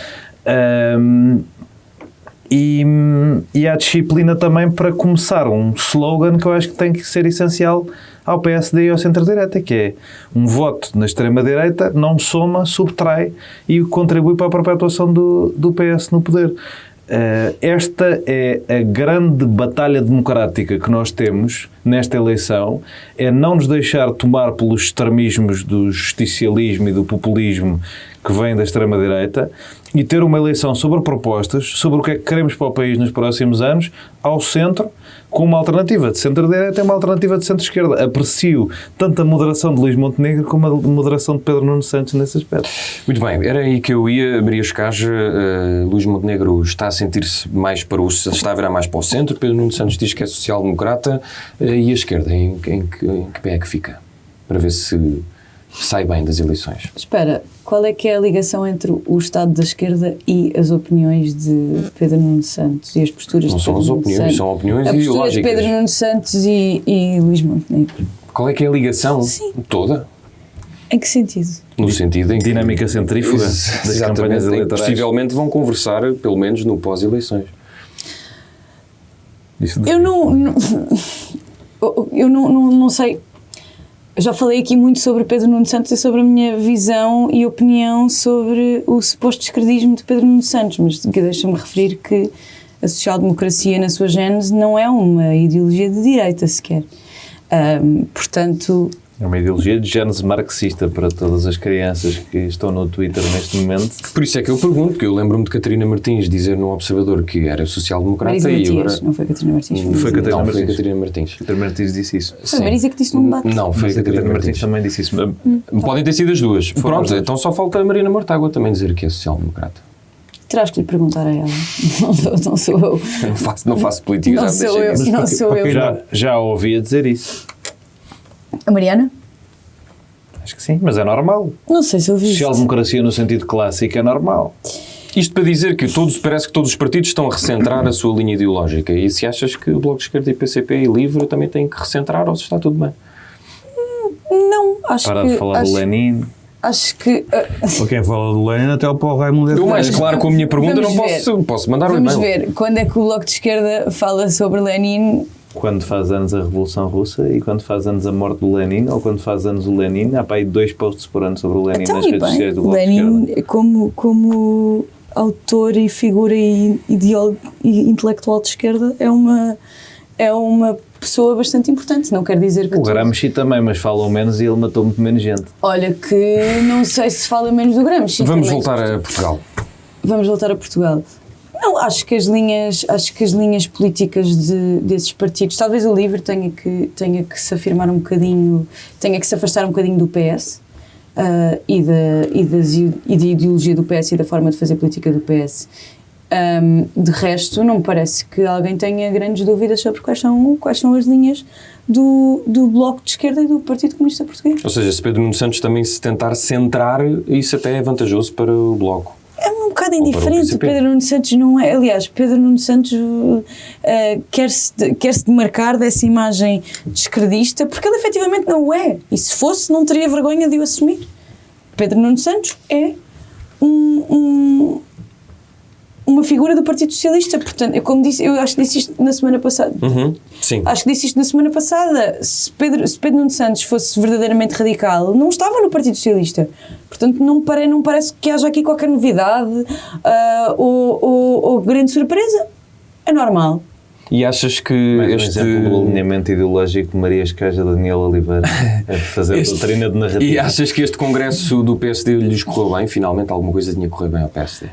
E há disciplina também para começar um slogan que eu acho que tem que ser essencial ao PSD e ao centro-direita, que é um voto na extrema-direita não soma, subtrai e contribui para a perpetuação do PS no poder. Esta é a grande batalha democrática que nós temos nesta eleição, é não nos deixar tomar pelos extremismos do justicialismo e do populismo que vem da extrema-direita e ter uma eleição sobre propostas, sobre o que é que queremos para o país nos próximos anos, ao centro, com uma alternativa de centro-direita e uma alternativa de centro-esquerda. Aprecio tanto a moderação de Luís Montenegro como a moderação de Pedro Nuno Santos nesse aspecto. Muito bem, era aí que eu ia, Maria Escaja. Luís Montenegro está a sentir-se mais está a virar mais para o centro, Pedro Nuno Santos diz que é social-democrata, e a esquerda, em que pé é que fica? Para ver se sai bem das eleições. Espera, qual é que é a ligação entre o Estado da esquerda e as opiniões de Pedro Nuno Santos e as posturas não de Pedro são Nuno opiniões, Santos? são opiniões a ideológicas. A postura de Pedro Nuno Santos e Luís Montenegro. Qual é que é a ligação? Sim. Toda? Em que sentido? No sentido em que... Dinâmica centrífuga das campanhas eleitorais. Possivelmente vão conversar, pelo menos no pós-eleições. Eu não sei. Eu já falei aqui muito sobre Pedro Nuno Santos e sobre a minha visão e opinião sobre o suposto esquerdismo de Pedro Nuno Santos, mas deixa-me referir que a social-democracia na sua gênese não é uma ideologia de direita sequer. Portanto... É uma ideologia de gênese marxista para todas as crianças que estão no Twitter neste momento. Por isso é que eu pergunto, porque eu lembro-me de Catarina Martins dizer no Observador que era social-democrata Marisa e Matias, agora... não foi Catarina Martins. Foi Catarina Não, foi Martins. Catarina Martins. Catarina Martins disse isso. Foi a Marisa que disse num debate. Não, foi Mas a Catarina Martins. também disse isso. Podem ter sido as duas. Foram Pronto, as duas. então só falta a Marina Mortágua também dizer que é social-democrata. Terás que lhe perguntar a ela. Não sou eu. Não faço política, Não já me sou deixei eu. disso. Não sou eu. Já ouvi a dizer isso. A Mariana? Acho que sim, mas é normal. Não sei se eu vi isto. Social-democracia no sentido clássico é normal. Isto para dizer que parece que todos os partidos estão a recentrar a sua linha ideológica. E se achas que o Bloco de Esquerda e PCP e Livre também têm que recentrar ou se está tudo bem? Não, acho Para que... de falar do Lenin. Acho que... Para quem fala do Lenin, até o Paulo Raimundo Eu mais claro com a minha pergunta Vamos não posso mandar um Vamos e-mail. ver, quando é que o Bloco de Esquerda fala sobre Lenin? Quando faz anos a Revolução Russa e quando faz anos a morte do Lenin, ou quando faz anos o Lenin, há para aí 2 posts por ano sobre o Lenin Então, nas redes sociais do Bloco de Lenin, Esquerda. como autor e figura e intelectual de esquerda, é uma pessoa bastante importante. Não quer dizer que... O Gramsci também, mas falam menos e ele matou muito menos gente. Olha, que não sei se fala menos do Gramsci. Vamos também. voltar a Portugal. Vamos voltar a Portugal. Não, acho que as linhas políticas desses partidos, talvez o LIVRE tenha que se afirmar um bocadinho, tenha que se afastar um bocadinho do PS e da ideologia do PS e da forma de fazer política do PS. De resto, não me parece que alguém tenha grandes dúvidas sobre quais são as linhas do Bloco de Esquerda e do Partido Comunista Português. Ou seja, se Pedro Nuno Santos também se tentar centrar, isso até é vantajoso para o Bloco. É um bocado Ou para o indiferente. PCP. Pedro Nuno Santos não é. Aliás, Pedro Nuno Santos quer-se demarcar dessa imagem de esquerdista porque ele efetivamente não o é. E se fosse, não teria vergonha de o assumir. Pedro Nuno Santos é uma figura do Partido Socialista. Portanto, como disse, eu acho que disse isto na semana passada. Sim. Acho que disse isto na semana passada. Se Pedro Nuno Santos fosse verdadeiramente radical, não estava no Partido Socialista. Portanto, não parece que haja aqui qualquer novidade ou grande surpresa. É normal. E achas que Mais um exemplo do alinhamento ideológico de Maria Escaja e Daniel Oliveira a fazer a doutrina de narrativa. E achas que este congresso do PSD lhes correu bem? Finalmente alguma coisa tinha que correr bem ao PSD?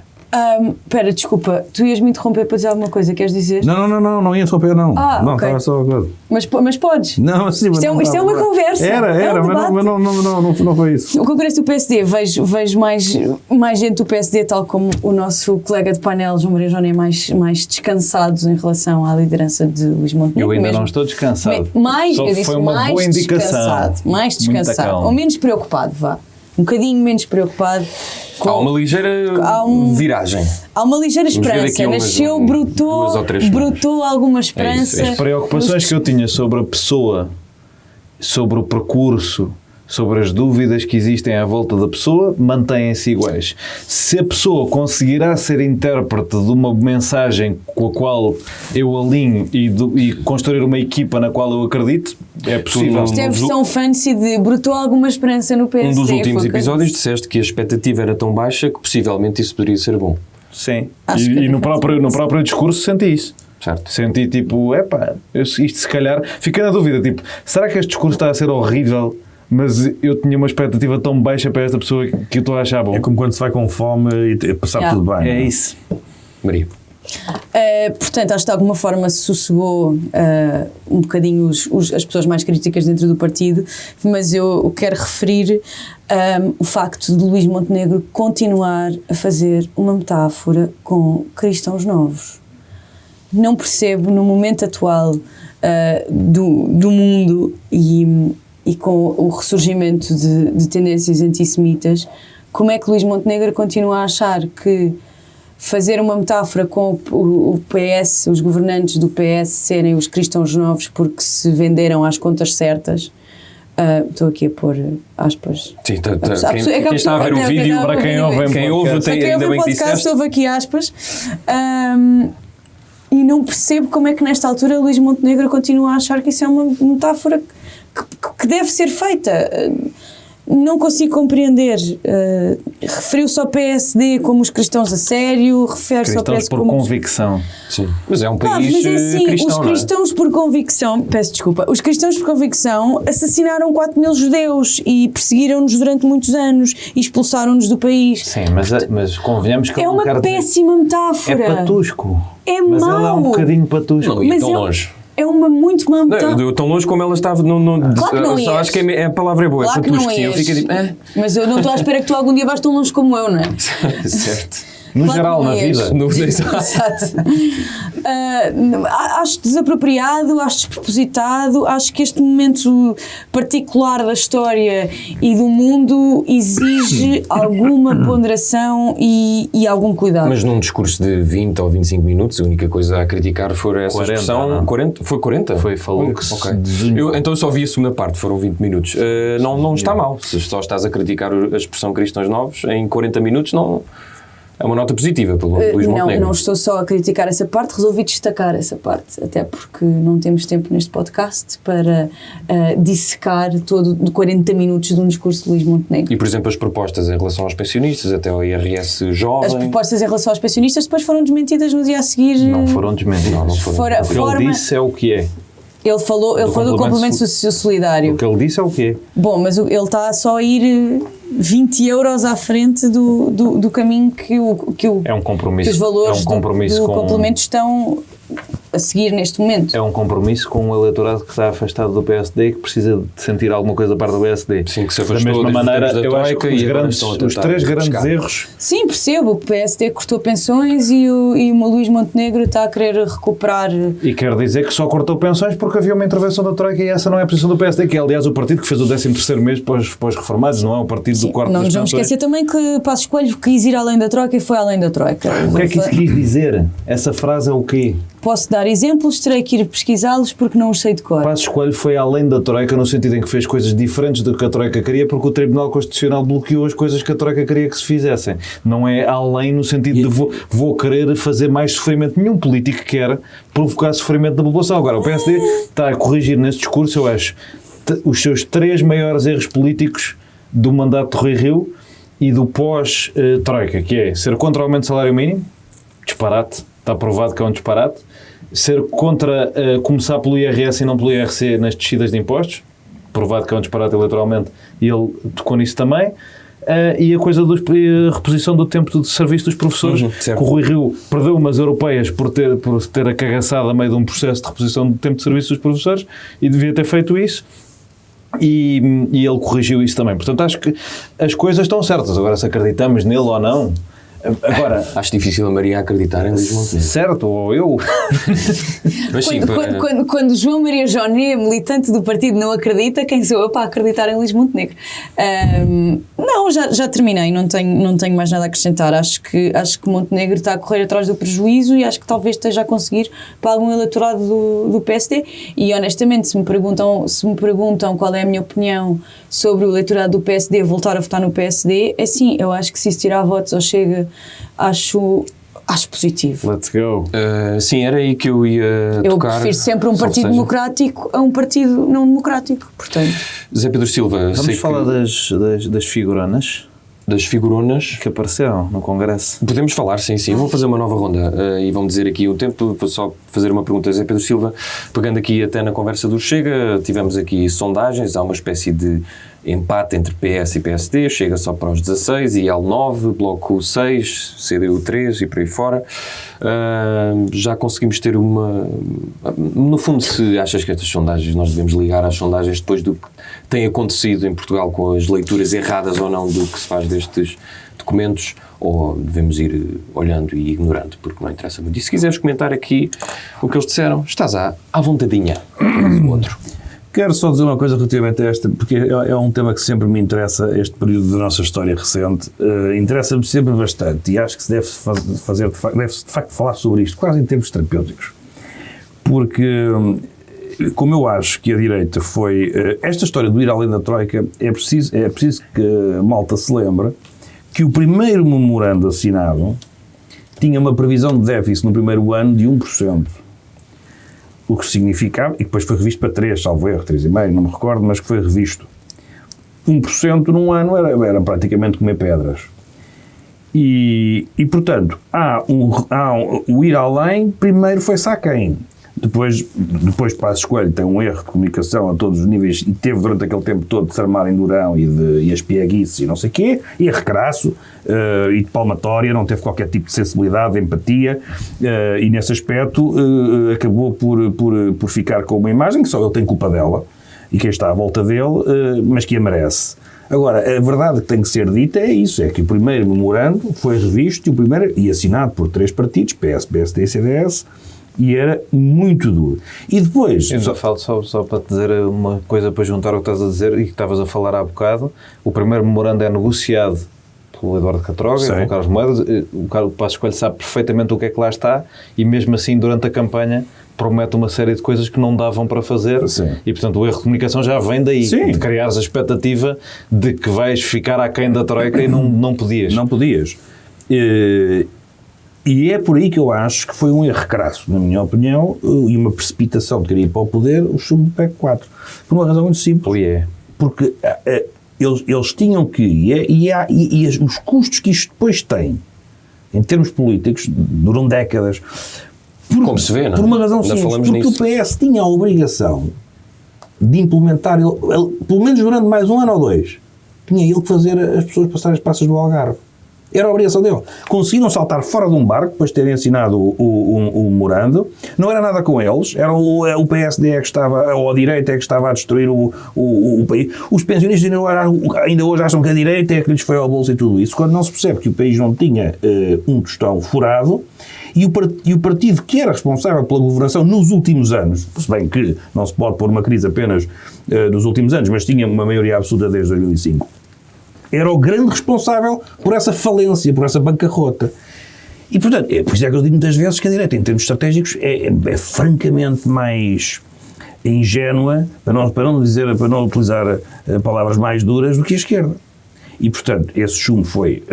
Espera, desculpa, tu ias me interromper para dizer alguma coisa, queres dizer? Não ia interromper, não. Não, ok. estava só a coisa. Mas podes? Não, sim, Isto é uma conversa. Era, um mas não foi isso. O Congresso do PSD, vejo mais gente do PSD, tal como o nosso colega de painel, João Maria João, é mais descansados em relação à liderança de Luís Montenegro. Eu ainda mesmo. não estou descansado. Eu disse foi uma mais boa indicação. mais Muita descansado. calma. Ou menos preocupado, vá. Um bocadinho menos preocupado. Há uma ligeira viragem. Há uma ligeira Vamos ver esperança. aqui umas- Nasceu, duas ou três semanas. brotou alguma esperança. isso. As preocupações que eu tinha sobre a pessoa, sobre o percurso, sobre as dúvidas que existem à volta da pessoa, mantêm-se iguais. Se a pessoa conseguirá ser intérprete de uma mensagem com a qual eu alinho e construir uma equipa na qual eu acredito, é possível. Isto é a versão fancy de brotou alguma esperança no PSD. Um dos últimos foi o que eu episódios disse. disseste que a expectativa era tão baixa que possivelmente isso poderia ser bom. Sim. Acho que E no definitivamente próprio discurso senti isso. Certo. Senti tipo, isto se calhar... Fiquei na dúvida, tipo, será que este discurso está a ser horrível, mas eu tinha uma expectativa tão baixa para esta pessoa que eu estou a achar bom? É como quando se vai com fome e passar tudo bem. É isso. Maria. Portanto, acho que de alguma forma se sossegou um bocadinho as pessoas mais críticas dentro do partido, mas eu quero referir o facto de Luís Montenegro continuar a fazer uma metáfora com cristãos novos. Não percebo, no momento atual do mundo e com o ressurgimento de tendências antissemitas, como é que Luís Montenegro continua a achar que fazer uma metáfora com o PS, os governantes do PS serem os cristãos novos porque se venderam às contas certas. Estou aqui a pôr aspas. Sim, Quem está a ver o vídeo, para quem ouve quem ouve tem quem ainda ouve bem o que podcast disseste. houve aqui aspas. E não percebo como é que nesta altura Luís Montenegro continua a achar que isso é uma metáfora que deve ser feita. não consigo compreender. Referiu-se ao PSD como os cristãos a sério, refere-se ao Cristãos PS por como... convicção. Sim. Mas é um país mas é assim, cristão, os cristãos por convicção, peço desculpa, os cristãos por convicção assassinaram 4.000 judeus e perseguiram-nos durante muitos anos e expulsaram-nos do país. Sim, mas convenhamos que É uma péssima metáfora. É patusco. É mas mau. ela é um bocadinho patusco. Não ia Mas tão longe. É uma muito má metáfora. Não, tão longe como ela estava. Claro que não só ias. acho que a palavra é boa. Claro é que não patusco, sim. Eu ias. fico tipo. Mas eu não estou à espera que tu algum dia vais tão longe como eu, não é? Certo. No Claro geral, que não na ias. vida. No- Exato. Acho desapropriado, acho despropositado, acho que este momento particular da história e do mundo exige alguma ponderação e algum cuidado. Mas num discurso de 20 ou 25 minutos, a única coisa a criticar foi essa 40, expressão. não? 40? Foi 40? Foi, falou que Ok. de junho. Então eu só vi a segunda parte, foram 20 minutos. Não está mal. Se só estás a criticar a expressão cristãos novos, em 40 minutos não. É uma nota positiva pelo Luís Montenegro. Não estou só a criticar essa parte, resolvi destacar essa parte, até porque não temos tempo neste podcast para dissecar todo de 40 minutos de um discurso de Luís Montenegro. E, por exemplo, as propostas em relação aos pensionistas, até ao IRS jovem... As propostas em relação aos pensionistas depois foram desmentidas no dia a seguir. Não foram desmentidos. Não foram. Fora- O que forma- ele disse é o que é. Ele falou do complemento solidário. O que ele disse é o que é. Bom, mas ele está só a ir 20 euros à frente do caminho que É um compromisso. os valores é um compromisso do com, complemento estão a seguir neste momento. É um compromisso com um eleitorado que está afastado do PSD e que precisa de sentir alguma coisa da parte do PSD. Sim, que se Da afastou mesma desde os maneira, tempos da eu acho que Troika os, e agora grandes, estão a os tentar três grandes pescar. erros. Sim, percebo. O PSD cortou pensões e o Luís Montenegro está a querer recuperar. E quer dizer que só cortou pensões porque havia uma intervenção da Troika e essa não é a posição do PSD, que é aliás o partido que fez o 13º mês para os reformados, não é o partido do quarto Não das nos vamos pensões. esquecer também que Passos Coelho quis ir além da Troika e foi além da Troika. O que é que isso quis dizer? Essa frase é o quê? Posso dar exemplos, terei que ir pesquisá-los porque não os sei de cor. Passos Coelho foi além da Troika no sentido em que fez coisas diferentes do que a Troika queria porque o Tribunal Constitucional bloqueou as coisas que a Troika queria que se fizessem. Não é além no sentido de vou querer fazer mais sofrimento. Nenhum político quer provocar sofrimento da população. Agora, o PSD está a corrigir nesse discurso, eu acho, os seus 3 maiores erros políticos do mandato de Rui Rio e do pós-Troika, que é ser contra o aumento do salário mínimo, disparate, está provado que é um disparate, ser contra começar pelo IRS e não pelo IRC nas descidas de impostos, provado que é um disparate eleitoralmente, e ele tocou nisso também, e a coisa da reposição do tempo de serviço dos professores, que o Rui Rio perdeu umas europeias por ter acagaçado a meio de um processo de reposição do tempo de serviço dos professores e devia ter feito isso. E ele corrigiu isso também. Portanto, acho que as coisas estão certas. Agora, se acreditamos nele ou não... Agora, Acho difícil a Maria acreditar em Luís Montenegro. certo, ou eu... Mas sim, Quando João Maria Joné, militante do partido, não acredita, quem sou eu para acreditar em Luís Montenegro? Não, já terminei, não tenho mais nada a acrescentar. Acho que Montenegro está a correr atrás do prejuízo e acho que talvez esteja a conseguir para algum eleitorado do PSD. E honestamente, se me perguntam qual é a minha opinião sobre o eleitorado do PSD voltar a votar no PSD, é sim, eu acho que se isso tirar votos ao Chega, acho positivo. Let's go. sim, era aí que eu ia Eu tocar. prefiro sempre um Salve partido seja. democrático a um partido não democrático, portanto. Zé Pedro Silva, sei Vamos falar das figuranas das figuronas. que apareceram no Congresso. Podemos falar, sim. Vou fazer uma nova ronda e vão dizer aqui o tempo. Vou só fazer uma pergunta a Zé Pedro Silva, pegando aqui até na conversa do Chega. Tivemos aqui sondagens, há uma espécie de empate entre PS e PSD, Chega só para os 16, IEL 9, Bloco 6, CDU 3 e por aí fora. Já conseguimos ter uma... No fundo, se achas que estas sondagens nós devemos ligar às sondagens depois do que tem acontecido em Portugal com as leituras erradas ou não do que se faz destes documentos, ou devemos ir olhando e ignorando, porque não interessa muito. E se quiseres comentar aqui o que eles disseram, estás à vontadinha. O outro. Quero só dizer uma coisa relativamente a esta, porque é um tema que sempre me interessa, este período da nossa história recente. Interessa-me sempre bastante e acho que se deve deve-se de facto falar sobre isto, quase em termos terapêuticos. Porque, como eu acho que a direita foi... esta história do ir além da Troika, é preciso que a malta se lembre que o primeiro memorando assinado tinha uma previsão de déficit no primeiro ano de 1%. O que significava, e depois foi revisto para 3, salvo erro, 3,5, não me recordo, mas que foi revisto. 1% num ano era praticamente comer pedras. E portanto, o ir além, primeiro foi Sacquem. Depois Passos Coelho tem um erro de comunicação a todos os níveis e teve durante aquele tempo todo de se armar em Durão e as pieguices e não sei o quê, e recrasso e de palmatória, não teve qualquer tipo de sensibilidade, de empatia, e nesse aspecto acabou por ficar com uma imagem que só ele tem culpa dela e quem está à volta dele, mas que a merece. Agora, a verdade que tem que ser dita é isso, é que o primeiro memorando foi revisto e assinado por 3 partidos, PS, PSD e CDS, e era muito duro. E depois... Só para te dizer uma coisa para juntar o que estás a dizer e que estavas a falar há bocado, o primeiro memorando é negociado pelo Eduardo Catroga e pelo Carlos Moedas. O Passos Coelho sabe perfeitamente o que é que lá está e mesmo assim durante a campanha promete uma série de coisas que não davam para fazer. Sim. E portanto o erro de comunicação já vem daí. Sim. De criares a expectativa de que vais ficar aquém da Troika e não podias. Não podias. E é por aí que eu acho que foi um erro crasso, na minha opinião, e uma precipitação de querer ir para o poder, o chumbo do PEC 4. Por uma razão muito simples. Porque eles tinham que... E os custos que isto depois tem, em termos políticos, duram décadas. Como se vê, não é? Por uma razão simples. Porque nisso. O PS tinha a obrigação de implementar, pelo menos durante mais 1 ano ou 2, tinha ele que fazer as pessoas passarem as passas do Algarve. Era a obrigação dele. Conseguiram saltar fora de um barco, depois de terem assinado o memorando. Não era nada com eles. Era o PSD que estava, ou a direita que estava a destruir o país. Os pensionistas ainda hoje acham que a direita é que lhes foi ao bolso e tudo isso, quando não se percebe que o país não tinha um tostão furado e o partido que era responsável pela governação nos últimos anos, se bem que não se pode pôr uma crise apenas dos últimos anos, mas tinha uma maioria absoluta desde 2005, era o grande responsável por essa falência, por essa bancarrota. E, portanto, por isso é que eu digo muitas vezes que a direita, em termos estratégicos, é francamente mais ingênua, para não utilizar palavras mais duras, do que a esquerda. E, portanto, esse chumbo foi...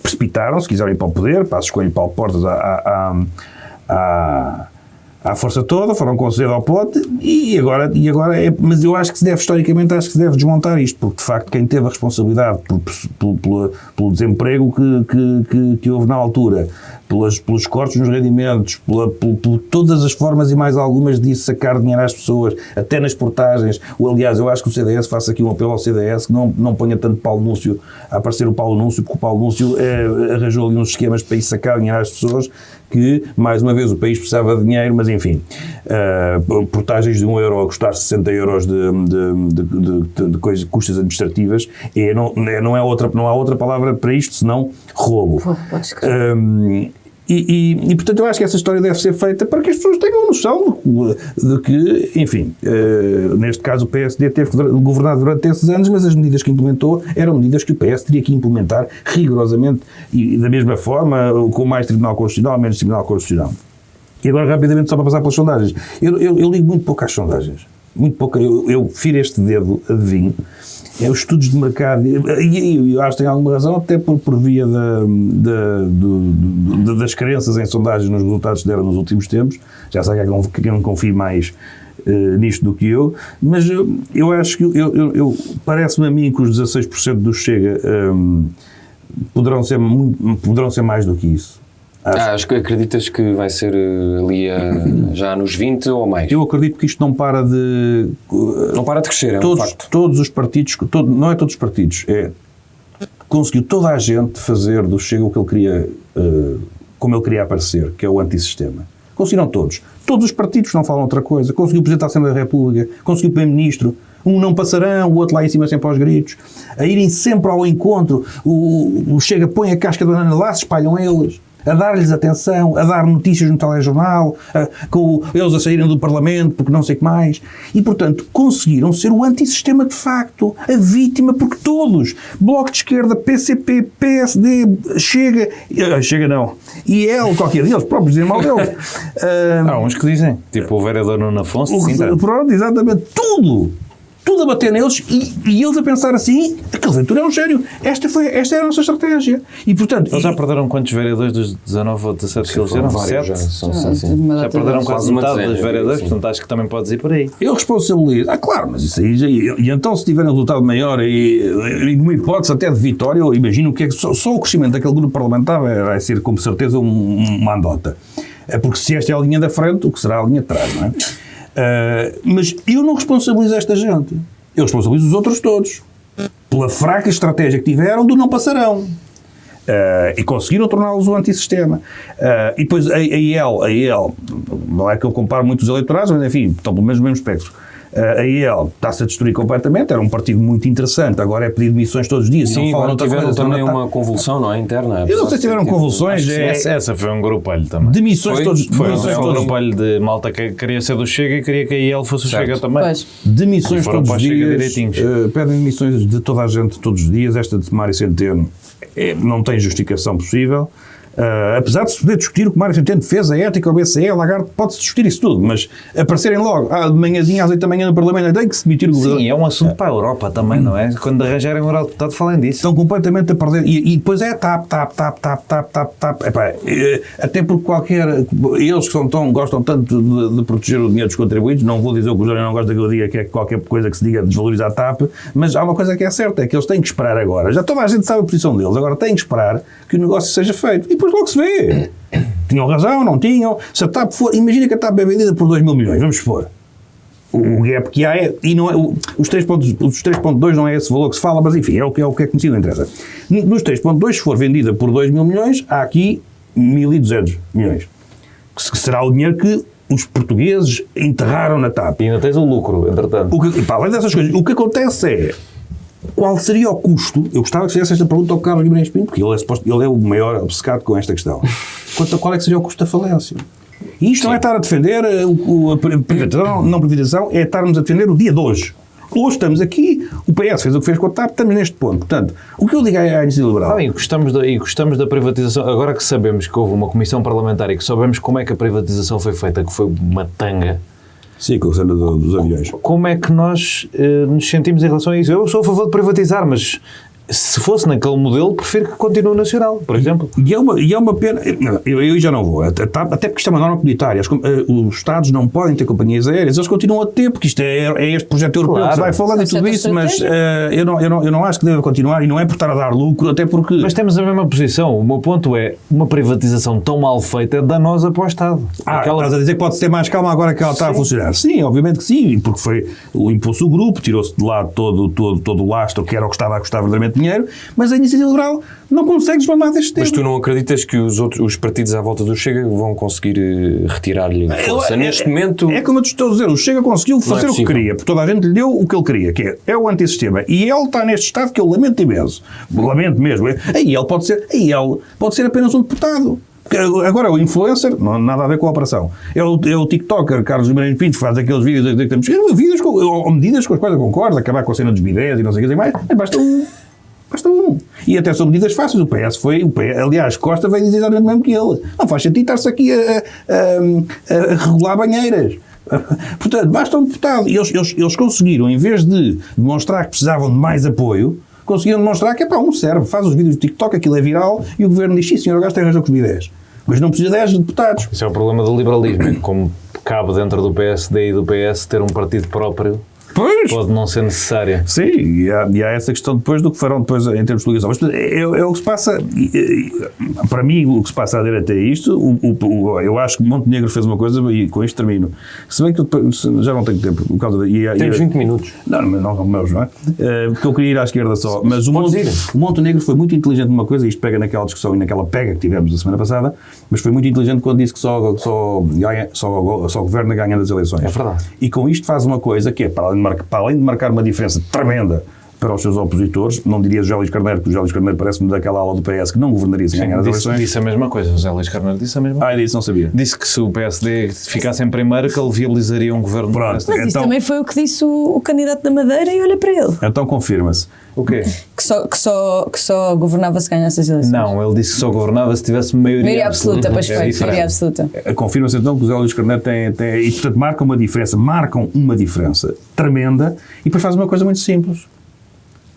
precipitaram, se quiserem ir para o poder, Passos Coelho e Paulo Portas à força toda, foram com cedo ao pote e agora mas eu acho que se deve, historicamente, desmontar isto, porque de facto quem teve a responsabilidade pelo desemprego que houve na altura, pelos cortes nos rendimentos, por todas as formas e mais algumas de sacar dinheiro às pessoas, até nas portagens. Aliás, eu acho que o CDS, faço aqui um apelo ao CDS, que não ponha tanto Paulo Núncio a aparecer o Paulo Núncio, porque o Paulo Núncio arranjou ali uns esquemas para ir sacar dinheiro às pessoas, que, mais uma vez, o país precisava de dinheiro, mas enfim, portagens de €1 a custar 60 euros de coisas, custas administrativas, não há outra palavra para isto senão roubo. E portanto eu acho que essa história deve ser feita para que as pessoas tenham noção de que, enfim, neste caso o PSD teve que governar durante esses anos, mas as medidas que implementou eram medidas que o PS teria que implementar rigorosamente e da mesma forma, com mais Tribunal Constitucional, menos Tribunal Constitucional. E agora rapidamente só para passar pelas sondagens. Eu ligo muito pouco às sondagens. Muito pouco. Eu firo este dedo, adivinho. É os estudos de mercado, e eu acho que tem alguma razão, até por via das crenças em sondagens nos resultados que deram nos últimos tempos. Já sabe que eu não confio mais nisto do que eu, mas eu acho que parece-me a mim que os 16% do Chega poderão ser mais do que isso. Acho que acreditas que vai ser ali já nos 20 ou mais? Eu acredito que isto não para de... Não para de crescer, é um facto. Todos os partidos, não é todos os partidos, conseguiu toda a gente fazer do Chega o que ele queria, como ele queria aparecer, que é o antissistema. Conseguiram todos. Todos os partidos não falam outra coisa. Conseguiu o Presidente da Assembleia da República, conseguiu o Primeiro-Ministro, um não passarão, o outro lá em cima sempre aos gritos, a irem sempre ao encontro, o Chega põe a casca de banana lá, se espalham eles, a dar-lhes atenção, a dar notícias no telejornal, com eles a saírem do Parlamento, porque não sei o que mais. E, portanto, conseguiram ser o antissistema de facto, a vítima, porque todos, Bloco de Esquerda, PCP, PSD, Chega não, IEL, qualquer deles, próprios dizem mal deles. Há uns que dizem, tipo o vereador Nuno Afonso. Pronto, exatamente, tudo tudo a bater neles e eles a pensar assim, aquele Ventura é um sério. Esta é a nossa estratégia. E, portanto... Eles já perderam quantos vereadores dos 19 ou 17 que eles eram? 7? Já perderam quase metade dos vereadores, portanto acho que também podes ir por aí. Eu responsabilizo. Claro, mas isso aí... E então, se tiverem um resultado maior e numa hipótese até de vitória, eu imagino que só o crescimento daquele grupo parlamentar vai ser, com certeza, uma andota. Porque se esta é a linha da frente, o que será a linha de trás, não é? Mas eu não responsabilizo esta gente. Eu responsabilizo os outros todos. Pela fraca estratégia que tiveram do não passarão. E conseguiram torná-los um antissistema. E depois a IEL, não é que eu comparo muito os eleitorados, mas enfim, estão pelo menos no mesmo espectro. A IEL está-se a destruir completamente, era um partido muito interessante, agora é pedir demissões todos os dias. Sim, agora tiveram também uma convulsão, não é, interna. Eu não sei se tiveram convulsões. Essa foi um grupelho também. Demissões todos. Foi um grupelho de malta que queria ser do Chega e queria que a IEL fosse o Chega também. Pois. Demissões todos os dias. Pedem demissões de toda a gente todos os dias. Esta de Mário Centeno não tem justificação possível. Apesar de se poder discutir o que Mário Centeno fez, a ética, o BCE, a Lagarde, pode-se discutir isso tudo, mas aparecerem logo, de manhãzinha às 8 da manhã no Parlamento, tem que se demitir o governo. Sim, é um assunto para a Europa também, não é? Quando arranjarem um eurodeputado, falem disso. Estão completamente a perder. E depois é TAP. Epá, até porque eles que gostam tanto de proteger o dinheiro dos contribuintes, não vou dizer o que o Jorge não gosta que eu diga, que é qualquer coisa que se diga desvalorizar a TAP, mas há uma coisa que é certa, é que eles têm que esperar agora. Já toda a gente sabe a posição deles, agora têm que esperar que o negócio seja feito. E depois logo se vê. Tinham razão, não tinham. Se a TAP for... Imagina que a TAP é vendida por 2 mil milhões, vamos supor. O gap que há e não é... Os 3.2 não é esse valor que se fala, mas enfim, é o que é conhecido, não interessa. Nos 3.2, se for vendida por 2 mil milhões, há aqui 1.200 milhões. Que será o dinheiro que os portugueses enterraram na TAP. E ainda tens o lucro, entretanto. Além dessas coisas, o que acontece é... Qual seria o custo? Eu gostava que fizesse esta pergunta ao Carlos Guimarães Pinto, porque ele é o maior obcecado com esta questão. Qual é que seria o custo da falência? E isto não é estar a defender a privatização, não privatização, é estarmos a defender o dia de hoje. Hoje estamos aqui, o PS fez o que fez com a TAP, estamos neste ponto. Portanto, o que eu digo à Iniciativa Liberal... E gostamos da privatização. Agora que sabemos que houve uma comissão parlamentar e que sabemos como é que a privatização foi feita, que foi uma tanga... Sim, com a cena dos aviões. Como é que nós nos sentimos em relação a isso? Eu sou a favor de privatizar, mas se fosse naquele modelo, prefiro que continue nacional, por exemplo. E é uma pena... Eu já não vou. Até porque isto é uma norma comunitária. Os Estados não podem ter companhias aéreas. Eles continuam a ter, porque isto é este projeto europeu que se vai falando e tudo isso, mas eu não acho que deve continuar, e não é por estar a dar lucro, até porque... Mas temos a mesma posição. O meu ponto é, uma privatização tão mal feita é danosa para o Estado. Estás a dizer que pode ser mais calma agora que ela está a funcionar? Sim, obviamente que sim, porque impôs o grupo, tirou-se de lado todo o lastro, que era o que estava a custar verdadeiramente dinheiro, mas a Iniciativa Liberal não consegue desbandar deste tema. Mas tu não acreditas que os partidos à volta do Chega vão conseguir retirar-lhe força? Neste momento... É como eu te estou a dizer, o Chega conseguiu fazer o que queria, porque toda a gente lhe deu o que ele queria, que é o antissistema. E ele está neste estado que eu lamento imenso. Lamento mesmo. Aí ele pode ser apenas um deputado. Agora, o influencer, não nada a ver com a operação. É o TikToker Carlos Guimarães Pinto, que faz aqueles vídeos que temos vídeos ou medidas com as quais eu concordo, acabar com a cena dos bidés e não sei o que mais, basta um. E até são medidas fáceis. O PS aliás, Costa veio dizer exatamente o mesmo que ele. Não faz sentido estar-se aqui a regular banheiras. Portanto, basta um deputado. E eles conseguiram, em vez de demonstrar que precisavam de mais apoio, conseguiram demonstrar que serve, faz os vídeos do TikTok, aquilo é viral, e o governo diz, sim, senhor, o gajo tem razão com os bidés. Mas não precisa de 10 deputados. Isso é o problema do liberalismo, como cabe dentro do PSD e do PS ter um partido próprio. Pois. Pode não ser necessária. Sim, e há essa questão depois do que farão depois em termos de coligação. Mas é o que se passa, para mim, o que se passa à direita é isto. Eu acho que Montenegro fez uma coisa, e com isto termino. Se bem que eu já não tenho tempo. Por causa tens 20 minutos. Não é? Porque eu queria ir à esquerda só. Mas o Montenegro foi muito inteligente numa coisa, e isto pega naquela discussão e naquela pega que tivemos a semana passada, mas foi muito inteligente quando disse que só governa ganhando as eleições. É verdade. E com isto faz uma coisa que é, para além de marcar uma diferença tremenda para os seus opositores. Não diria José Luís Carneiro, porque o José Luís Carneiro parece-me daquela ala do PS que não governaria sem ganhar as eleições. Disse a mesma coisa, José Luís Carneiro disse a mesma coisa. Disse, não sabia. Disse que se o PSD ficasse em primeiro, que ele viabilizaria um governo do PSD. Mas isso também foi o que disse o candidato da Madeira e olha para ele. Então confirma-se. O quê? Que só governava se ganhasse as eleições. Não, ele disse que só governava se tivesse maioria absoluta. Pois foi, maioria absoluta. Confirma-se então que o José Luís Carneiro tem e portanto marcam uma diferença tremenda e depois faz uma coisa muito simples,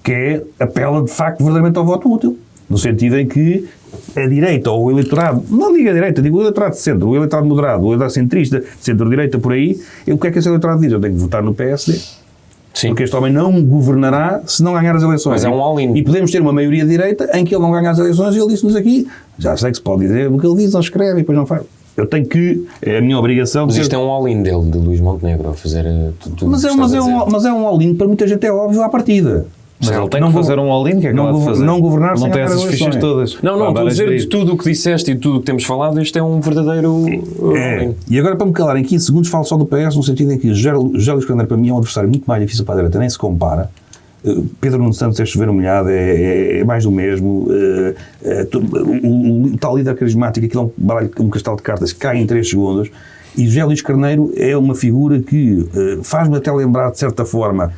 que é apela de facto verdadeiramente ao voto útil, no sentido em que a direita ou o eleitorado, não digo a direita, digo o eleitorado de centro, o eleitorado moderado, o eleitorado centrista, centro-direita, por aí, o que é que esse eleitorado diz? Eu tenho que votar no PSD. Sim. Porque este homem não governará se não ganhar as eleições. Mas é um all-in. E podemos ter uma maioria de direita em que ele não ganha as eleições e ele disse-nos aqui, já sei que se pode dizer o que ele diz, não escreve e depois não faz. Eu tenho que, é a minha obrigação... Mas isto é um all-in dele, de Luís Montenegro, a fazer tudo mas é um all-in, para muita gente é óbvio à partida. Mas ele tem que fazer um all-in, que é que ele fazer? Não governar sem não tem essas fichas todas. Não, estou a dizer de tudo o que disseste e de tudo o que temos falado, este é um verdadeiro all-in. E agora, para me calar em 15 segundos, falo só do PS, no sentido em que José Luís Carneiro, para mim, é um adversário muito mais difícil para a direita, nem se compara. Pedro Nuno Santos é chover molhado, é mais do mesmo. O tal líder carismático, aquilo é um baralho, um castelo de cartas, cai em 3 segundos. E José Luís Carneiro é uma figura que faz-me até lembrar, de certa forma,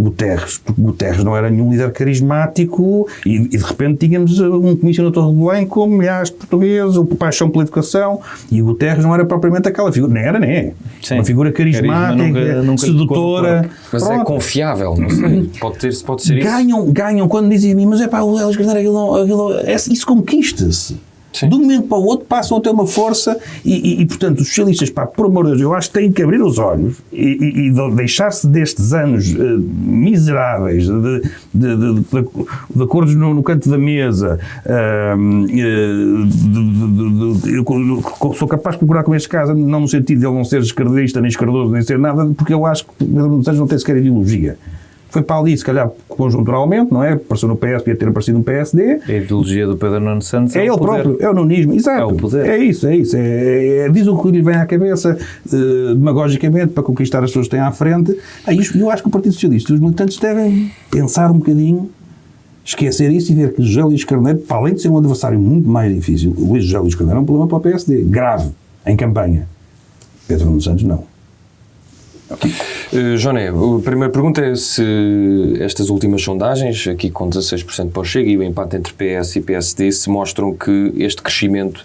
Guterres, porque Guterres não era nenhum líder carismático e de repente tínhamos um comício na Torre de Belém com milhares de portugueses, o paixão pela educação, e Guterres não era propriamente aquela figura, nem era, nem é. Uma figura carismática, nunca sedutora. Mas é confiável, não sei. Pode ser isso. Ganham quando dizem a mim, mas é pá, o Luís Carneiro, isso conquista-se. Sim. De um momento para o outro passam a ter uma força e portanto, os socialistas, pá, por amor de Deus, eu acho que têm que abrir os olhos e deixar-se destes anos miseráveis de acordos no canto da mesa. Eu sou capaz de procurar com este caso, não no sentido de ele não ser esquerdista, nem esquerdoso, nem ser nada, porque eu acho que Pedro Nuno Santos não tem sequer ideologia. Foi para ali, se calhar, conjunturalmente, não é? Apareceu no PS, podia ter aparecido no PSD. A ideologia do Pedro Nuno Santos é ele próprio, é o nunismo, exato. É o poder. É isso. Diz o que lhe vem à cabeça, demagogicamente, para conquistar as pessoas que têm à frente. Eu acho que o Partido Socialista, os militantes devem pensar um bocadinho, esquecer isso e ver que José Luís Carneiro, para além de ser um adversário muito mais difícil, o José Luís Carneiro é um problema para o PSD, grave, em campanha. Pedro Nuno Santos, não. Joné, a primeira pergunta é se estas últimas sondagens, aqui com 16% para o Chega e o empate entre PS e PSD, se mostram que este crescimento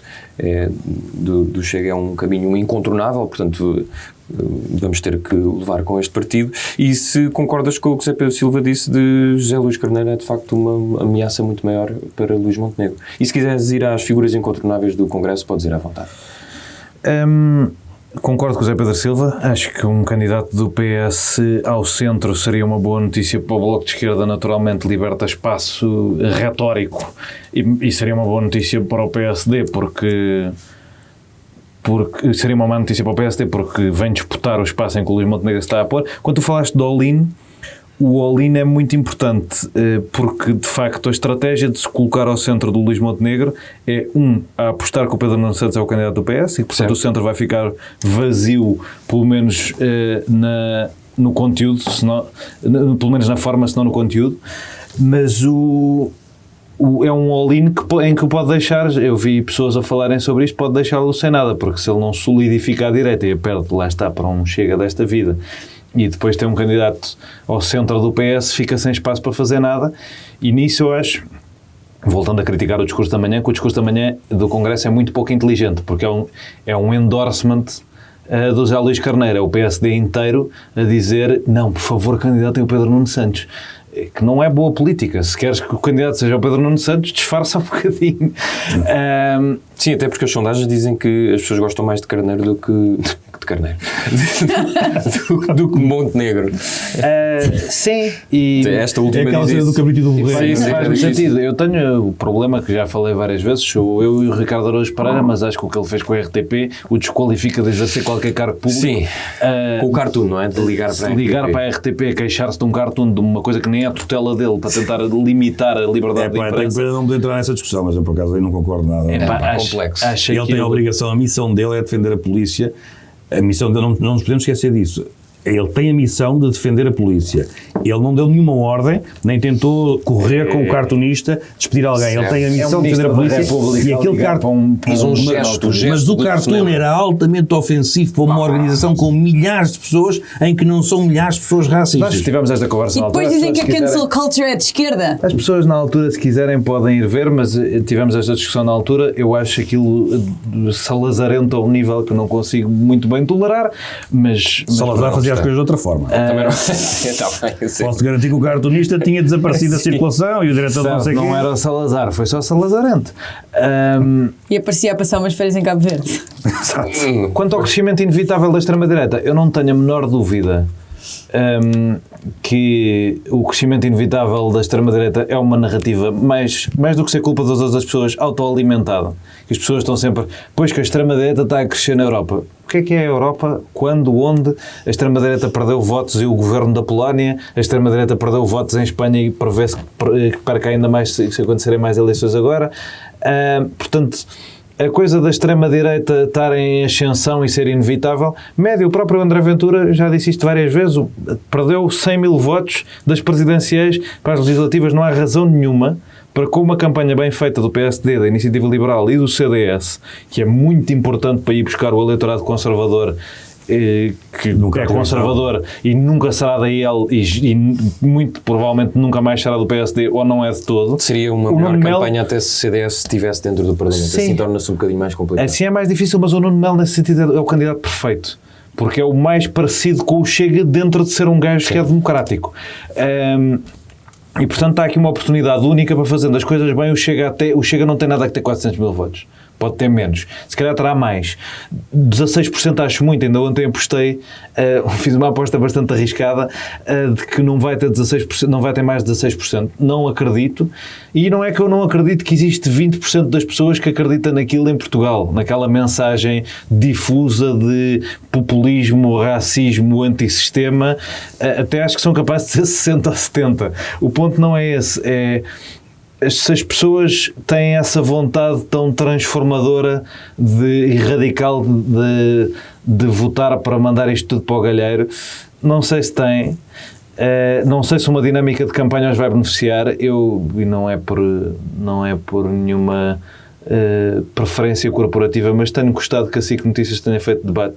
do Chega é um caminho incontornável, portanto vamos ter que levar com este partido, e se concordas com o que Zé Pedro Silva disse de José Luís Carneiro é de facto uma ameaça muito maior para Luís Montenegro. E se quiseres ir às figuras incontornáveis do Congresso, podes ir à vontade. Concordo com o Zé Pedro Silva, acho que um candidato do PS ao centro seria uma boa notícia para o Bloco de Esquerda, naturalmente liberta espaço retórico e seria uma boa notícia para o PSD porque seria uma má notícia para o PSD porque vem disputar o espaço em que o Luís Montenegro está a pôr. Quando tu falaste do all-in, o all-in é muito importante porque, de facto, a estratégia de se colocar ao centro do Luís Montenegro é, a apostar que o Pedro Nuno Santos é o candidato do PS e, portanto, o centro vai ficar vazio, pelo menos no conteúdo, pelo menos na forma, se não no conteúdo, mas é um all-in em que pode deixar, eu vi pessoas a falarem sobre isto, pode deixá-lo sem nada, porque se ele não solidifica a direita e perde, lá está, para um Chega desta vida, e depois tem um candidato ao centro do PS, fica sem espaço para fazer nada, e nisso eu acho, voltando a criticar o discurso da manhã, que o discurso da manhã do Congresso é muito pouco inteligente, porque é um endorsement do José Luís Carneiro, é o PSD inteiro a dizer, não, por favor, candidatem o Pedro Nuno Santos, que não é boa política. Se queres que o candidato seja o Pedro Nuno Santos, disfarça um bocadinho. Sim, até porque as sondagens dizem que as pessoas gostam mais de Carneiro do que... de Carneiro. do que Montenegro. Sim. E esta última é aquela cena do cabrito do borrego. Faz sentido. Eu tenho o problema que já falei várias vezes, sou eu e o Ricardo Araújo Pereira, mas acho que o que ele fez com a RTP o desqualifica de exercer qualquer cargo público. Sim. Com o cartoon, não é? De ligar para a RTP. Ligar para a RTP, queixar-se de um cartoon, de uma coisa que nem é a tutela dele, para tentar limitar a liberdade de imprensa. Não vou entrar nessa discussão, mas eu por acaso aí não concordo nada. Complexo. Ele tem a obrigação, a missão dele é defender a polícia. A missão dele, não nos podemos esquecer disso. Ele tem a missão de defender a polícia. Ele não deu nenhuma ordem, nem tentou correr com o cartunista, despedir alguém. Ele tem a missão de defender a polícia e aquele cartoon... Mas o cartoon era altamente ofensivo para uma organização com milhares de pessoas em que não são milhares de pessoas racistas. Nós tivemos esta conversa E na altura. depois dizem que a quiserem... cancel culture é de esquerda. As pessoas na altura, se quiserem, podem ir ver, mas tivemos esta discussão na altura. Eu acho aquilo salazarento a um nível que não consigo muito bem tolerar, mas Salazar fazia as coisas de outra forma. Também não... Posso-te garantir que o cartunista tinha desaparecido da circulação e o diretor não sei não quem. era Salazar, foi só salazarento. E aparecia a passar umas férias em Cabo Verde. Quanto ao crescimento inevitável da extrema-direita, eu não tenho a menor dúvida que o crescimento inevitável da extrema-direita é uma narrativa mais do que ser culpa das outras pessoas, autoalimentada. Que as pessoas estão sempre... Pois que a extrema-direita está a crescer na Europa. O que é a Europa? Quando? Onde? A extrema-direita perdeu votos e o governo da Polónia, a extrema-direita perdeu votos em Espanha e prevê-se que perca ainda mais se acontecerem mais eleições agora. Portanto... A coisa da extrema-direita estar em ascensão e ser inevitável, médio, o próprio André Ventura já disse isto várias vezes, perdeu 100 mil votos das presidenciais para as legislativas, não há razão nenhuma para, com uma campanha bem feita do PSD, da Iniciativa Liberal e do CDS, que é muito importante para ir buscar o eleitorado conservador, que nunca é conservador e nunca será da IL e muito provavelmente nunca mais será do PSD ou não é de todo. Seria uma melhor campanha até se o CDS estivesse dentro do Parlamento. Sim. Assim torna-se um bocadinho mais complicado. Assim é mais difícil, mas o Nuno Melo nesse sentido é o candidato perfeito. Porque é o mais parecido com o Chega dentro de ser um gajo que é democrático. E portanto está aqui uma oportunidade única para fazer as coisas bem. O Chega não tem nada a ter 400 mil votos. Pode ter menos. Se calhar terá mais. 16% acho muito. Ainda ontem apostei, fiz uma aposta bastante arriscada de que não vai ter 16%, não vai ter mais de 16%. Não acredito. E não é que eu não acredito que existe 20% das pessoas que acreditam naquilo em Portugal. Naquela mensagem difusa de populismo, racismo, antissistema. Até acho que são capazes de ser 60 ou 70. O ponto não é esse. Se as pessoas têm essa vontade tão transformadora e radical de votar para mandar isto tudo para o galheiro, não sei se têm. Não sei se uma dinâmica de campanha os vai beneficiar. E não é por nenhuma preferência corporativa, mas tenho gostado que a SIC Notícias tenha feito debate,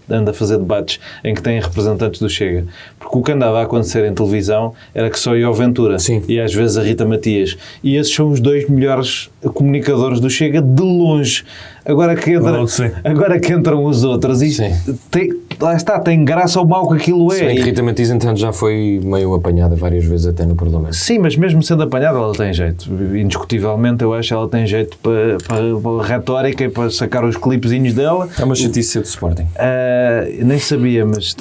anda a fazer debates em que têm representantes do Chega, porque o que andava a acontecer em televisão era que só ia ao Ventura. Sim. E às vezes a Rita Matias, e esses são os dois melhores comunicadores do Chega de longe. Agora que entram os outros, isto lá está, tem graça ao mal que aquilo é. Sim, que Rita Matias então já foi meio apanhada várias vezes até no Parlamento. Sim, mas mesmo sendo apanhada ela tem jeito, indiscutivelmente eu acho que ela tem jeito para a retórica e para sacar os clipezinhos dela. É uma chatice ser do Sporting. Nem sabia, mas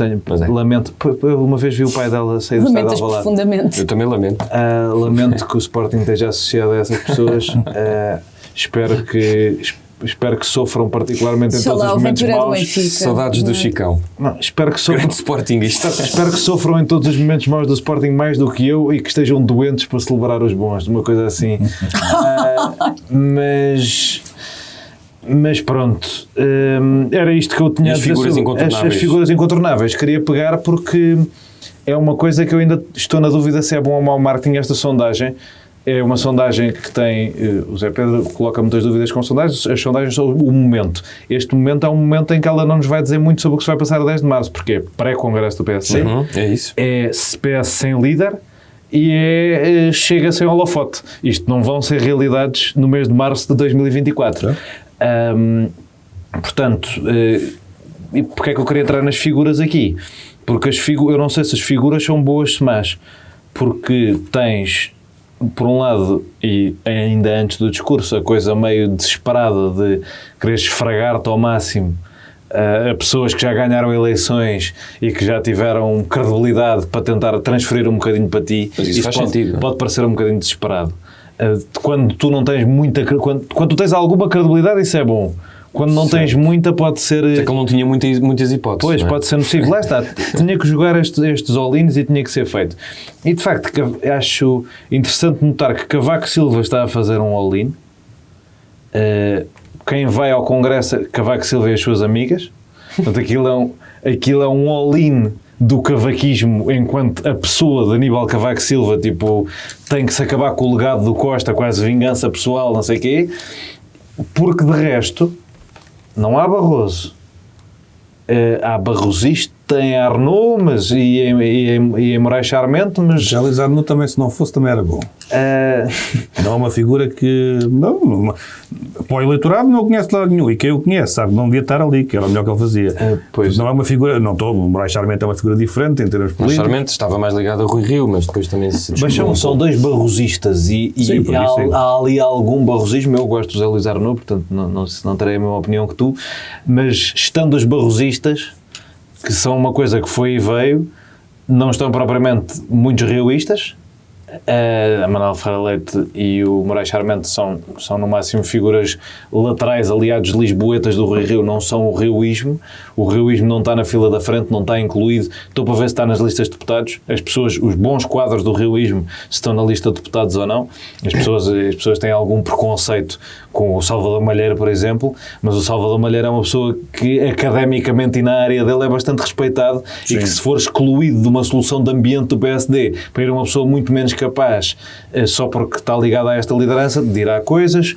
lamento. Uma vez vi o pai dela sair do estado de Alvalade. Profundamente. Eu também lamento. Lamento que o Sporting esteja associado a essas pessoas. Espero que sofram particularmente em todos os momentos maus. Saudades do Chicão. Não, espero que sofram. Espero que sofram em todos os momentos maus do Sporting mais do que eu e que estejam doentes para celebrar os bons, uma coisa assim. Mas pronto, era isto que eu tinha a dizer. As figuras incontornáveis. Queria pegar porque é uma coisa que eu ainda estou na dúvida se é bom ou mau marketing esta sondagem. É uma sondagem que tem... O Zé Pedro coloca muitas dúvidas com sondagens. As sondagens são o momento. Este momento é um momento em que ela não nos vai dizer muito sobre o que se vai passar a 10 de março. Porque é pré-congresso do PSD. É isso. É PS sem líder e Chega sem holofote. Isto não vão ser realidades no mês de março de 2024. Portanto, e porque é que eu queria entrar nas figuras aqui? Porque eu não sei se as figuras são boas ou más. Porque tens... Por um lado, e ainda antes do discurso, a coisa meio desesperada de querer esfragar-te ao máximo a pessoas que já ganharam eleições e que já tiveram credibilidade para tentar transferir um bocadinho para ti. Mas isso faz sentido. Pode parecer um bocadinho desesperado. Quando tu não tens muita... Quando tu tens alguma credibilidade, isso é bom. Quando não tens muita, pode ser... É que ele não tinha muitas hipóteses. Pois, pode ser nocivo. Lá está. Tinha que jogar estes all-ins e tinha que ser feito. E, de facto, acho interessante notar que Cavaco Silva está a fazer um all-in. Quem vai ao Congresso, Cavaco Silva e as suas amigas. Portanto, aquilo é um all-in do cavaquismo enquanto a pessoa de Aníbal Cavaco Silva, tipo, tem que se acabar com o legado do Costa, quase vingança pessoal, não sei o quê, porque de resto não há Barroso. Há barrosista em Arnaud, mas e em Moraes Charmente, mas... Já Luís Arnaud também, se não fosse, também era bom. Não é uma figura que... para o eleitorado não o conhece de lado nenhum, e quem o conhece sabe que não devia estar ali, que era o melhor que ele fazia. Pois. Não é uma figura... Moraes Charmente é uma figura diferente em termos políticos. Charmente estava mais ligado a Rui Rio, mas depois também se... Mas são dois barrosistas e Sim, há ali algum barrosismo. Eu gosto do José Luís Arnaud, portanto não terei a mesma opinião que tu, mas estando os barrosistas, que são uma coisa que foi e veio, não estão propriamente muitos rioístas. A Manuel Ferreira Leite e o Moraes Charmente são no máximo figuras laterais, aliados lisboetas do Rui Rio, não são o rioísmo. O rioísmo não está na fila da frente, não está incluído. Estou para ver se está nas listas de deputados. As pessoas, os bons quadros do rioísmo, se estão na lista de deputados ou não. As pessoas têm algum preconceito com o Salvador Malheiro, por exemplo, mas o Salvador Malheiro é uma pessoa que academicamente e na área dele é bastante respeitado. Sim. E que se for excluído de uma solução de ambiente do PSD para ir uma pessoa muito menos capaz, só porque está ligada a esta liderança, dirá coisas.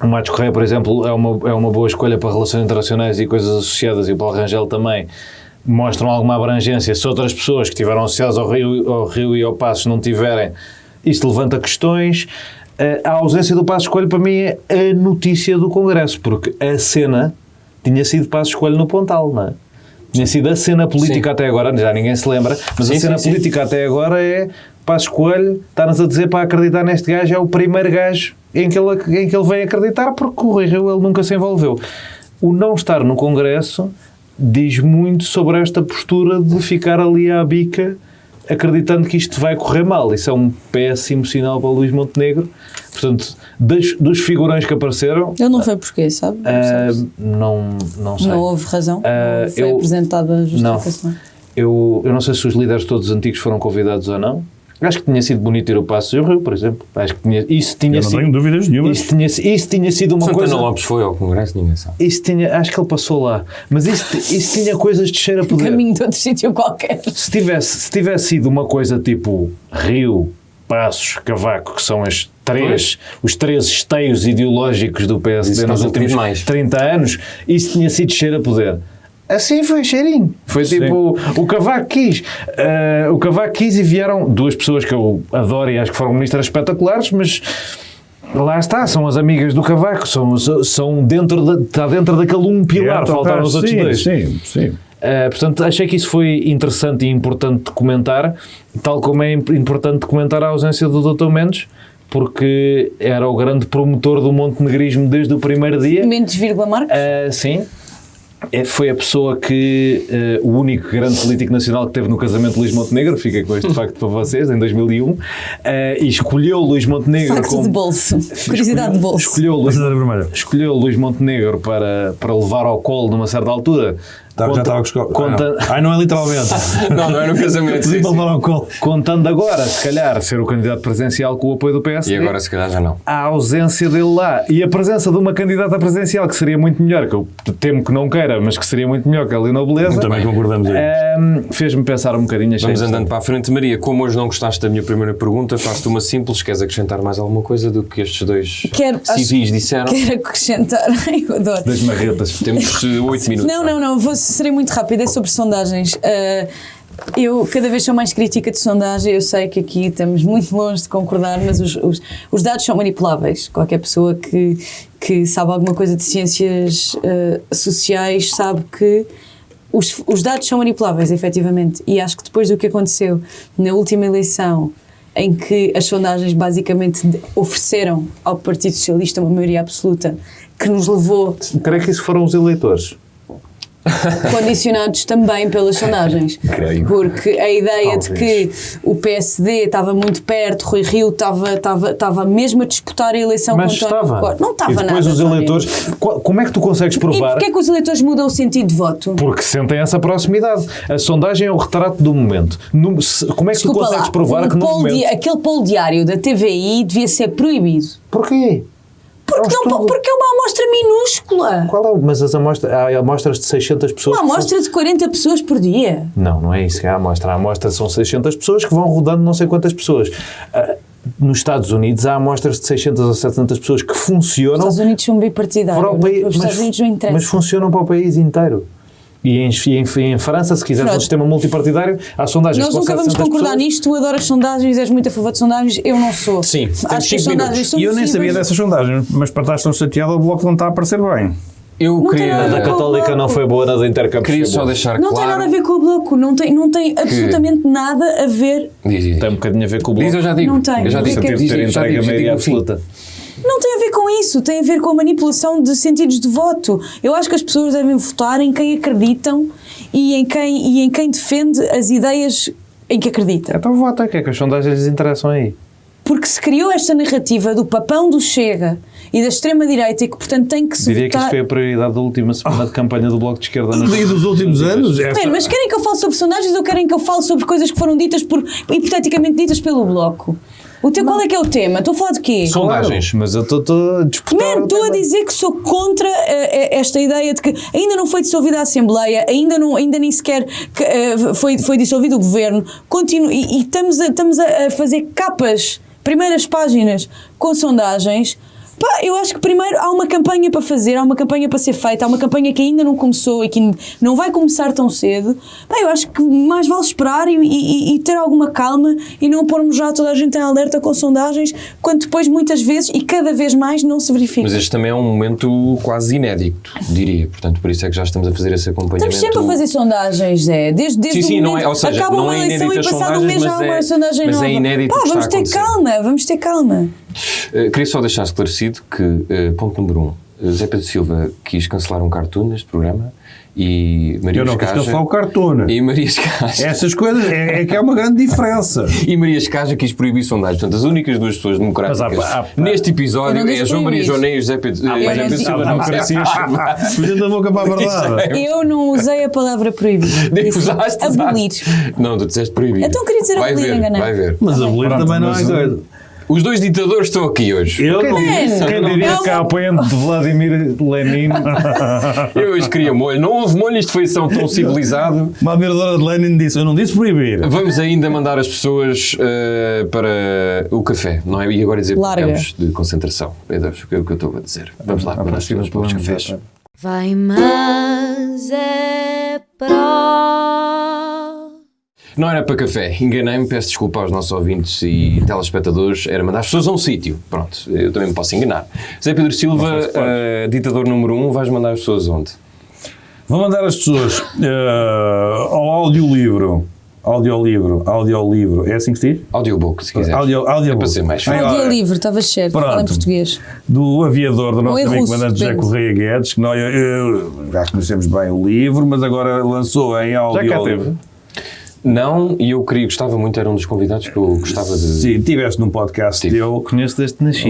O Matos Correia, por exemplo, é uma boa escolha para relações internacionais e coisas associadas, e o Paulo Rangel também mostram alguma abrangência. Se outras pessoas que estiveram associadas ao Rio e ao Passos não tiverem, isto levanta questões. A ausência do Passos Coelho para mim é a notícia do Congresso, porque a cena tinha sido Passos Coelho no Pontal, não é? Tinha sido a cena política até agora, já ninguém se lembra, mas a cena política até agora é Passos Coelho está-nos a dizer para acreditar neste gajo, é o primeiro gajo em que ele vem acreditar, porque o Rui Rio ele nunca se envolveu. O não estar no Congresso diz muito sobre esta postura de ficar ali à bica acreditando que isto vai correr mal. Isso é um péssimo sinal para o Luís Montenegro. Portanto, dos figurões que apareceram... Ele não foi porquê, sabe? Não sei. Não houve razão? Não foi apresentada a justificação? Não. Eu não sei se os líderes todos antigos foram convidados ou não. Acho que tinha sido bonito ir ao Passos e ao Rio, por exemplo. Acho que isso tinha sido... não tenho dúvidas nenhuma. Isso tinha sido uma coisa... Santana Lopes foi ao Congresso, ninguém sabe. Acho que ele passou lá. Mas isso tinha coisas de cheiro a poder. Caminho de outro sítio qualquer. Se tivesse sido uma coisa tipo Rio, Passos, Cavaco, que são os três esteios ideológicos do PSD nos últimos 30 anos, isso tinha sido cheiro a poder. Assim foi cheirinho. Foi tipo, o Cavaco quis. O Cavaco quis e vieram duas pessoas que eu adoro e acho que foram ministras espetaculares, mas lá está, são as amigas do Cavaco, está dentro daquele um pilar, faltaram os outros dois. Sim. Portanto, achei que isso foi interessante e importante de comentar, tal como é importante comentar a ausência do Dr. Mendes, porque era o grande promotor do montenegrismo desde o primeiro dia. Mendes, Marques? Sim. Foi a pessoa que, o único grande político nacional que teve no casamento de Luís Montenegro, fica com este facto para vocês, em 2001, e escolheu Luís Montenegro facto de bolso, curiosidade de bolso. Escolheu Luís Montenegro para levar ao colo numa certa altura. Já estava não é literalmente. não é no casamento. Contando agora, se calhar, ser o candidato presidencial com o apoio do PSD. E agora, se calhar, já não. A ausência dele lá e a presença de uma candidata presidencial que seria muito melhor, que eu temo que não queira, mas que seria muito melhor que a Leonor Beleza. Também concordamos aí. Fez-me pensar um bocadinho. Vamos andando para a frente. Maria, como hoje não gostaste da minha primeira pergunta, faço-te uma simples. Queres acrescentar mais alguma coisa do que estes dois civis disseram? Quero acrescentar. Eu adoro. Das marretas. Temos 8 minutos. Não. Serei muito rápida, é sobre sondagens. Eu cada vez sou mais crítica de sondagem, eu sei que aqui estamos muito longe de concordar, mas os dados são manipuláveis. Qualquer pessoa que sabe alguma coisa de ciências sociais sabe que os dados são manipuláveis, efetivamente, e acho que depois do que aconteceu na última eleição, em que as sondagens basicamente ofereceram ao Partido Socialista uma maioria absoluta, que nos levou... Creio que isso foram os eleitores. Condicionados também pelas sondagens. Porque a ideia de que o PSD estava muito perto, Rui Rio estava mesmo a disputar a eleição com António Costa. Não estava nada. E depois os eleitores... Como é que tu consegues provar... E porquê é que os eleitores mudam o sentido de voto? Porque sentem essa proximidade. A sondagem é o retrato do momento. Como é que tu consegues provar que no momento... Aquele poll diário da TVI devia ser proibido. Porquê? Porque é uma amostra minúscula. Mas há amostras de 600 pessoas. Uma amostra de 40 pessoas por dia. Não é isso que é a amostra. A amostra são 600 pessoas que vão rodando não sei quantas pessoas. Nos Estados Unidos há amostras de 600 ou 700 pessoas que funcionam. Os Estados Unidos são bipartidários. Os Estados Unidos não interessam. Mas funcionam para o país inteiro. E em França, se quiseres um sistema multipartidário, há sondagens. Nós nunca vamos concordar nisto. Tu adoras sondagens, és muito a favor de sondagens. Eu não sou. Sim, acho que as sondagens são E eu nem sabia dessas sondagens, mas para estar tão chateado, o Bloco não está a aparecer bem. Eu não queria. A da Católica não foi boa, na da Intercampos. Queria só deixar não claro. Não tem nada a ver com o Bloco. Não tem absolutamente nada a ver. Diz. Tem um bocadinho a ver com o Bloco. Diz, eu já digo. Não tem. Eu já digo. Ter entregue a maioria absoluta. Não tem a ver com isso, tem a ver com a manipulação de sentidos de voto. Eu acho que as pessoas devem votar em quem acreditam e em quem defende as ideias em que acreditam. Então vota, que é que as sondagens lhes interessam aí? Porque se criou esta narrativa do papão do Chega e da extrema-direita e que, portanto, tem que se Diria que votar... isto foi a prioridade da última semana de campanha do Bloco de Esquerda. E dos últimos anos? Bem, mas querem que eu fale sobre sondagens ou querem que eu fale sobre coisas que foram ditas hipoteticamente ditas pelo Bloco? Qual é que é o tema? Estou a falar de quê? Sondagens. Mas eu estou a disputar. Estou a dizer que sou contra esta ideia de que ainda não foi dissolvida a Assembleia, ainda nem sequer foi dissolvido o Governo, e estamos a fazer capas, primeiras páginas com sondagens. Eu acho que primeiro há uma campanha para fazer, há uma campanha para ser feita, há uma campanha que ainda não começou e que não vai começar tão cedo. Eu acho que mais vale esperar e ter alguma calma e não pormos já toda a gente em alerta com sondagens, quando depois muitas vezes e cada vez mais não se verifica. Mas este também é um momento quase inédito, diria. Portanto, por isso é que já estamos a fazer esse acompanhamento. Estamos sempre a fazer sondagens, Zé. Desde sim, o não é, ou seja, acaba não uma é eleição e passado um mês já há uma sondagem mas nova. É inédito que vamos está ter vamos ter calma. Queria só deixar esclarecido que, ponto número 1, Zé Pedro Silva quis cancelar um cartoon neste programa e Maria Eu não quis Escaja... cancelar o cartoon. E Maria Escaja... Essas coisas é que é uma grande diferença. E Maria Escaja quis proibir sondagens. Portanto, as únicas duas pessoas democráticas neste episódio é João Maria Joné e José Pedro Silva. Fugindo da boca para a verdade. Eu não usei a palavra proibir. Usaste? Abolir. Não, tu disseste proibir. Então queria dizer abolir, enganei. Vai ver. Mas abolir também não é coisa. Os dois ditadores estão aqui hoje. Quem diria que há apoiante de Vladimir Lenin? Eu hoje queria molho. Não houve molho, isto foi tão civilizado. Uma admiradora de Lenin disse, eu não disse proibir. Vamos ainda mandar as pessoas para o café, não é? E agora dizer campos de concentração. Meu Deus, o que eu estou a dizer? Vamos lá, mandar as pessoas para os cafés. Vai, mas é para... Não era para café, enganei-me, peço desculpa aos nossos ouvintes e telespectadores, era mandar as pessoas a um sítio. Pronto, eu também me posso enganar. Zé Pedro Silva, ditador número 1, vais mandar as pessoas onde? Vou mandar as pessoas ao audiolivro. É assim que se diz? Audiobook, se quiser. Audiobook. É para ser mais fácil. Audiolivro, estava certo, fala em português. Do aviador, do nosso amigo comandante José depende. Correia Guedes, que nós já conhecemos bem o livro, mas agora lançou em audiolivro. Já cá teve? Não, e eu gostava muito, era um dos convidados que eu gostava de... Sim, tiveste num podcast eu conheço desde que nasci.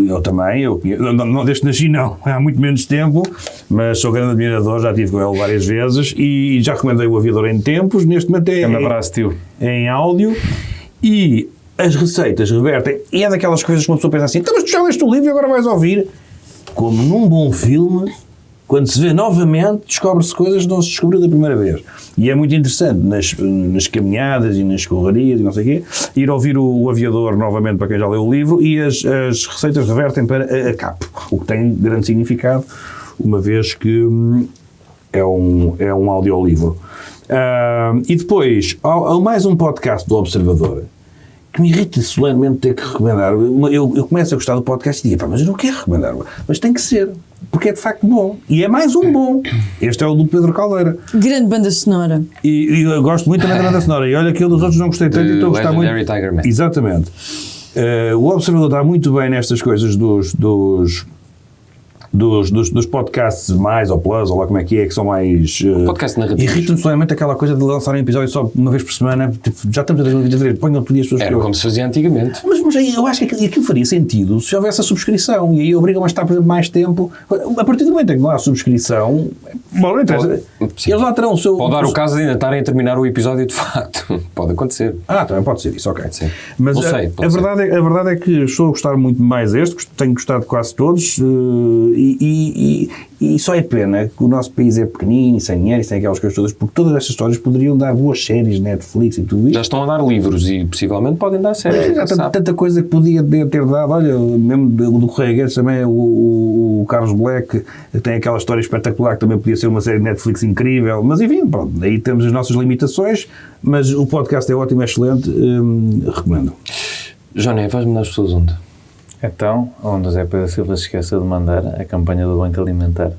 Eu também, não desde que nasci não, há muito menos tempo, mas sou grande admirador, já estive com ele várias vezes e já recomendei o Aviador em tempos, neste momento Um abraço, tio. em áudio e as receitas revertem, e é daquelas coisas que uma pessoa pensa assim, então mas tu já leste o livro e agora vais ouvir, como num bom filme. Quando se vê novamente, descobre-se coisas que não se descobriu da primeira vez. E é muito interessante, nas caminhadas e nas correrias e não sei o quê, ir ouvir o Aviador novamente para quem já leu o livro e as receitas revertem para a capo, o que tem grande significado, uma vez que é um audiolivro. E depois, há mais um podcast do Observador, que me irrita solenemente ter que recomendar. Eu começo a gostar do podcast e digo, mas eu não quero recomendar, mas tem que ser, porque é de facto bom. E é mais um bom. Este é o do Pedro Caldeira. Grande banda sonora. E eu gosto muito também da banda sonora. E olha que eu dos outros não gostei tanto e estou a gostar muito. Legendary Tiger Man. Exatamente. O Observador está muito bem nestas coisas dos podcasts mais, ou plus, ou lá como é que são mais... podcast narrativos. Irrita-me solenemente aquela coisa de lançarem um episódio só uma vez por semana. Tipo, já estamos a 2023, ponham tudo e as pessoas... Era como se fazia antigamente. Mas aí eu acho que aquilo faria sentido se houvesse a subscrição, e aí obrigam a estar, por exemplo, mais tempo. A partir do momento em que não há subscrição, Bom, não interessa. Sim. Eles lá terão o seu... Pode dar o caso de ainda estarem a terminar o episódio de facto. Pode acontecer. Também pode ser isso, ok. Sim. Mas Não sei, a verdade é que estou a gostar muito mais tenho gostado de quase todos, e só é pena que o nosso país é pequenino e sem dinheiro e sem aquelas coisas todas, porque todas estas histórias poderiam dar boas séries, Netflix e tudo isso. Já estão a dar livros e possivelmente podem dar séries. Há tanta coisa que podia ter dado. Olha, mesmo do Correio Guedes também, o Carlos Black tem aquela história espetacular que também podia ser uma série de Netflix incrível, mas enfim, pronto, aí temos as nossas limitações, mas o podcast é ótimo, é excelente, recomendo. Joné, vais mandar as pessoas onde? Então, onde o Zé Pedro Silva se esqueceu de mandar a campanha do Banco Alimentar.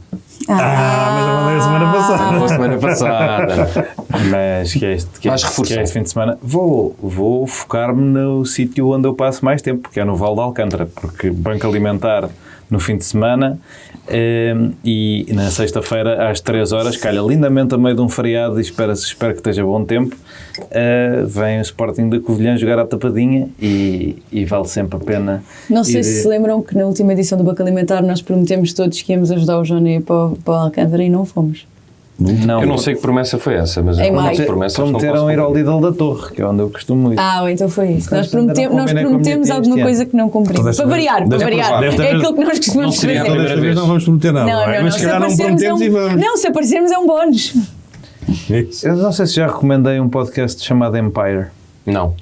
Mas eu mandei a semana passada. A semana passada. Mas que é Vais reforçar. que é este fim de semana. Vou focar-me no sítio onde eu passo mais tempo, que é no Val de Alcântara, porque Banco Alimentar no fim de semana e na sexta-feira às 3 horas, calha lindamente a meio de um feriado e espero que esteja bom tempo, vem o Sporting da Covilhã jogar à tapadinha e vale sempre a pena. Não sei se lembram que na última edição do Banco Alimentar nós prometemos todos que íamos ajudar o Johnny para o Alcântara e não fomos. Não, Eu não sei que promessa foi essa, mas Em as maio. promessas não prometeram posso ir ao cumprir. Lidl da Torre, que é onde eu costumo ir. Então foi isso. Nós Ainda não prometemos combinei com a minha tia alguma este coisa ano. que não cumprimos. Para variar. Deve ter É aquilo que nós costumamos Não seria a fazer. primeira vez. Não vamos prometer nada, mas se Se calhar não aparecermos prometemos e vamos. Não, se aparecermos é um bónus. Eu não sei se já recomendei um podcast chamado Empire. Não.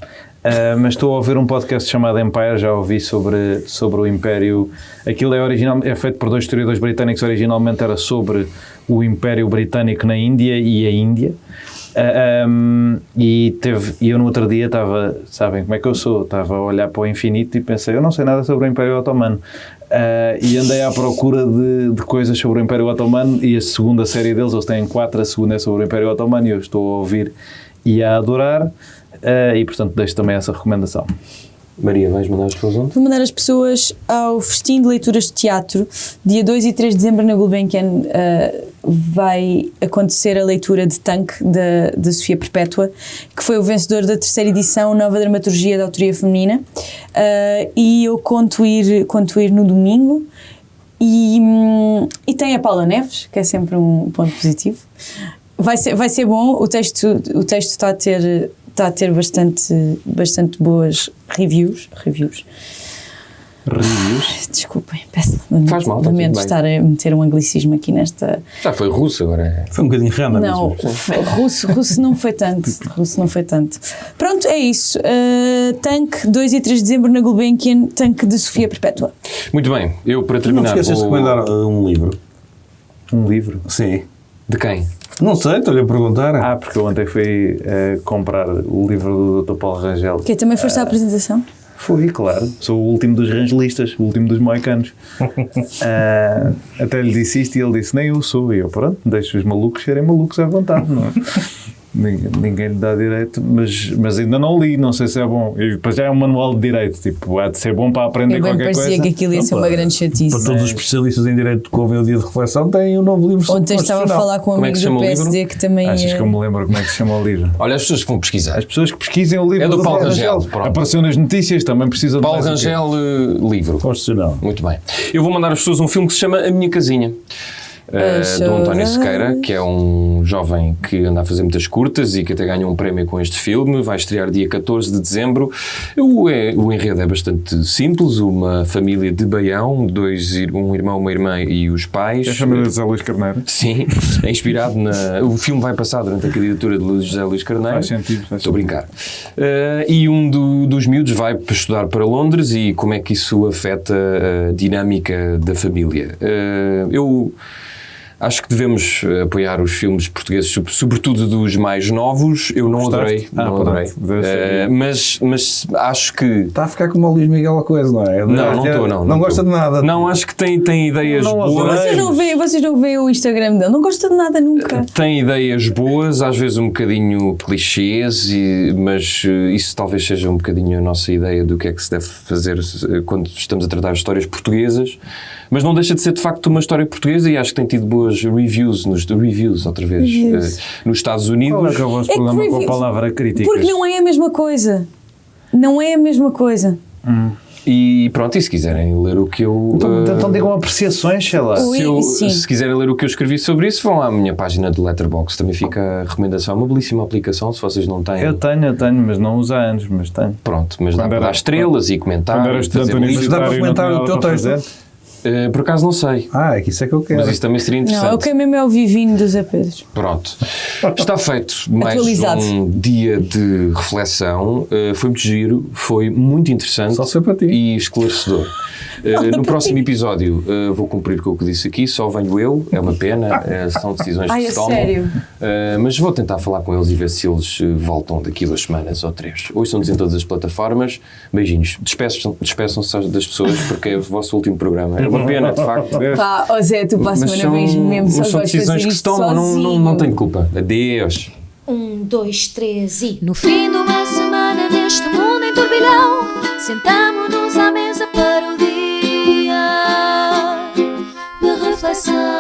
Mas estou a ouvir um podcast chamado Empire, já ouvi sobre o Império. Aquilo é feito por 2 historiadores britânicos, originalmente era sobre o Império Britânico na Índia e a Índia. E eu no outro dia estava, sabem como é que eu sou, estava a olhar para o infinito e pensei, eu não sei nada sobre o Império Otomano. E andei à procura de coisas sobre o Império Otomano e a segunda série deles, eles têm 4, a segunda é sobre o Império Otomano e eu estou a ouvir e a adorar. E portanto deixo também essa recomendação. Maria, vais mandar as pessoas onde? Vou mandar as pessoas ao Festim de Leituras de Teatro. Dia 2 e 3 de dezembro na Gulbenkian vai acontecer a leitura de Tanque, da Sofia Perpétua, que foi o vencedor da 3ª edição Nova Dramaturgia da Autoria Feminina. E eu conto ir no domingo. E tem a Paula Neves, que é sempre um ponto positivo. Vai ser bom. O texto está a ter bastante boas reviews. Desculpem, peço Faz mal, lamento está tudo bem. estar a meter um anglicismo aqui nesta... Já foi russo, agora é... Foi um bocadinho random. Não, russo não foi tanto. Pronto, é isso. Tanque, 2 e 3 de dezembro na Gulbenkian, Tanque de Sofia Perpétua. Muito bem, eu para Não te terminar esqueças de recomendar um livro. Um livro? Sim. De quem? Não sei, estou-lhe a perguntar. Porque eu ontem fui comprar o livro do Dr. Paulo Rangel. Que também foste à apresentação? Fui, claro. Sou o último dos rangelistas, o último dos moicanos. Até lhe disse isto e ele disse, nem eu sou. E eu, pronto, deixo os malucos serem malucos à vontade, não é? Ninguém lhe dá direito, mas ainda não li, não sei se é bom. E depois já é um manual de direito, tipo, há de ser bom para aprender Eu bem qualquer parecia coisa. que aquilo ia ser uma grande chatice. Para todos os especialistas em direito que ouvem o dia de reflexão, têm um novo livro sobre Ontem estava a falar com um Como é que amigo se do chama o livro? PSD que também Achas que eu me lembro como é que se chama o livro? Olha, as pessoas que vão pesquisar. As pessoas que pesquisem o livro É do Paulo Rangel, pronto. Apareceu nas notícias, também precisa de Paulo mais o quê? Rangel, livro. Constitucional. Muito bem. Eu vou mandar às pessoas um filme que se chama A Minha Casinha. Do António Sequeira, que é um jovem que anda a fazer muitas curtas e que até ganhou um prémio com este filme. Vai estrear dia 14 de dezembro. O enredo é bastante simples. Uma família de Baião, um irmão, uma irmã e os pais. É a família de José Luís Carneiro. Sim, é inspirado o filme vai passar durante a candidatura de José Luís Carneiro. Faz sentido. Estou a brincar. E dos miúdos vai para estudar para Londres e como é que isso afeta a dinâmica da família. Eu acho que devemos apoiar os filmes portugueses, sobretudo dos mais novos. Eu não adorei. Não adorei. Mas acho que... Está a ficar como o Luís Miguel a coisa, não é? Não estou. Não gosta de nada. Não, acho que tem ideias boas. Vocês não veem o Instagram dele, não gosta de nada nunca. Tem ideias boas, às vezes um bocadinho clichês, mas isso talvez seja um bocadinho a nossa ideia do que é que se deve fazer quando estamos a tratar de histórias portuguesas. Mas não deixa de ser de facto uma história portuguesa e acho que tem tido boas reviews nos Estados Unidos. Qual é que é o vosso problema com a palavra crítica? Porque não é a mesma coisa. Não é a mesma coisa. E pronto, e se quiserem ler o que eu... Então digam apreciações, sei lá. Se quiserem ler o que eu escrevi sobre isso, vão à minha página do Letterboxd. Também fica a recomendação. É uma belíssima aplicação, se vocês não têm. Eu tenho, mas não uso há anos, mas tenho. Pronto, mas dá para dar estrelas e comentar. Quando era estudante Mas dá para comentar o teu texto. Por acaso não sei. É que isso é que eu quero. Mas isso também seria interessante. Não, eu quero mesmo é o vivinho do Zé Pedro. Pronto. Está feito mais Atualizado. um dia de reflexão. Foi muito giro, foi muito interessante Só foi para ti. e esclarecedor. No próximo episódio vou cumprir com o que disse aqui, só venho eu, é uma pena, são decisões que Ai, se é tomam. sério? Mas vou tentar falar com eles e ver se eles voltam daqui a 2 semanas ou 3. Hoje são-nos em todas as plataformas. Beijinhos. Despeçam-se das pessoas porque é o vosso último programa. É uma pena, de facto. Pá, ó Zé, tu para a Mas semana vens mesmo só mas são vais fazer decisões que se isto tomam, sozinho. não tenho culpa. Adeus. 1, 2, 3 e no fim de uma semana neste mundo em turbilhão, sentamo-nos à mesa para o dia de reflexão.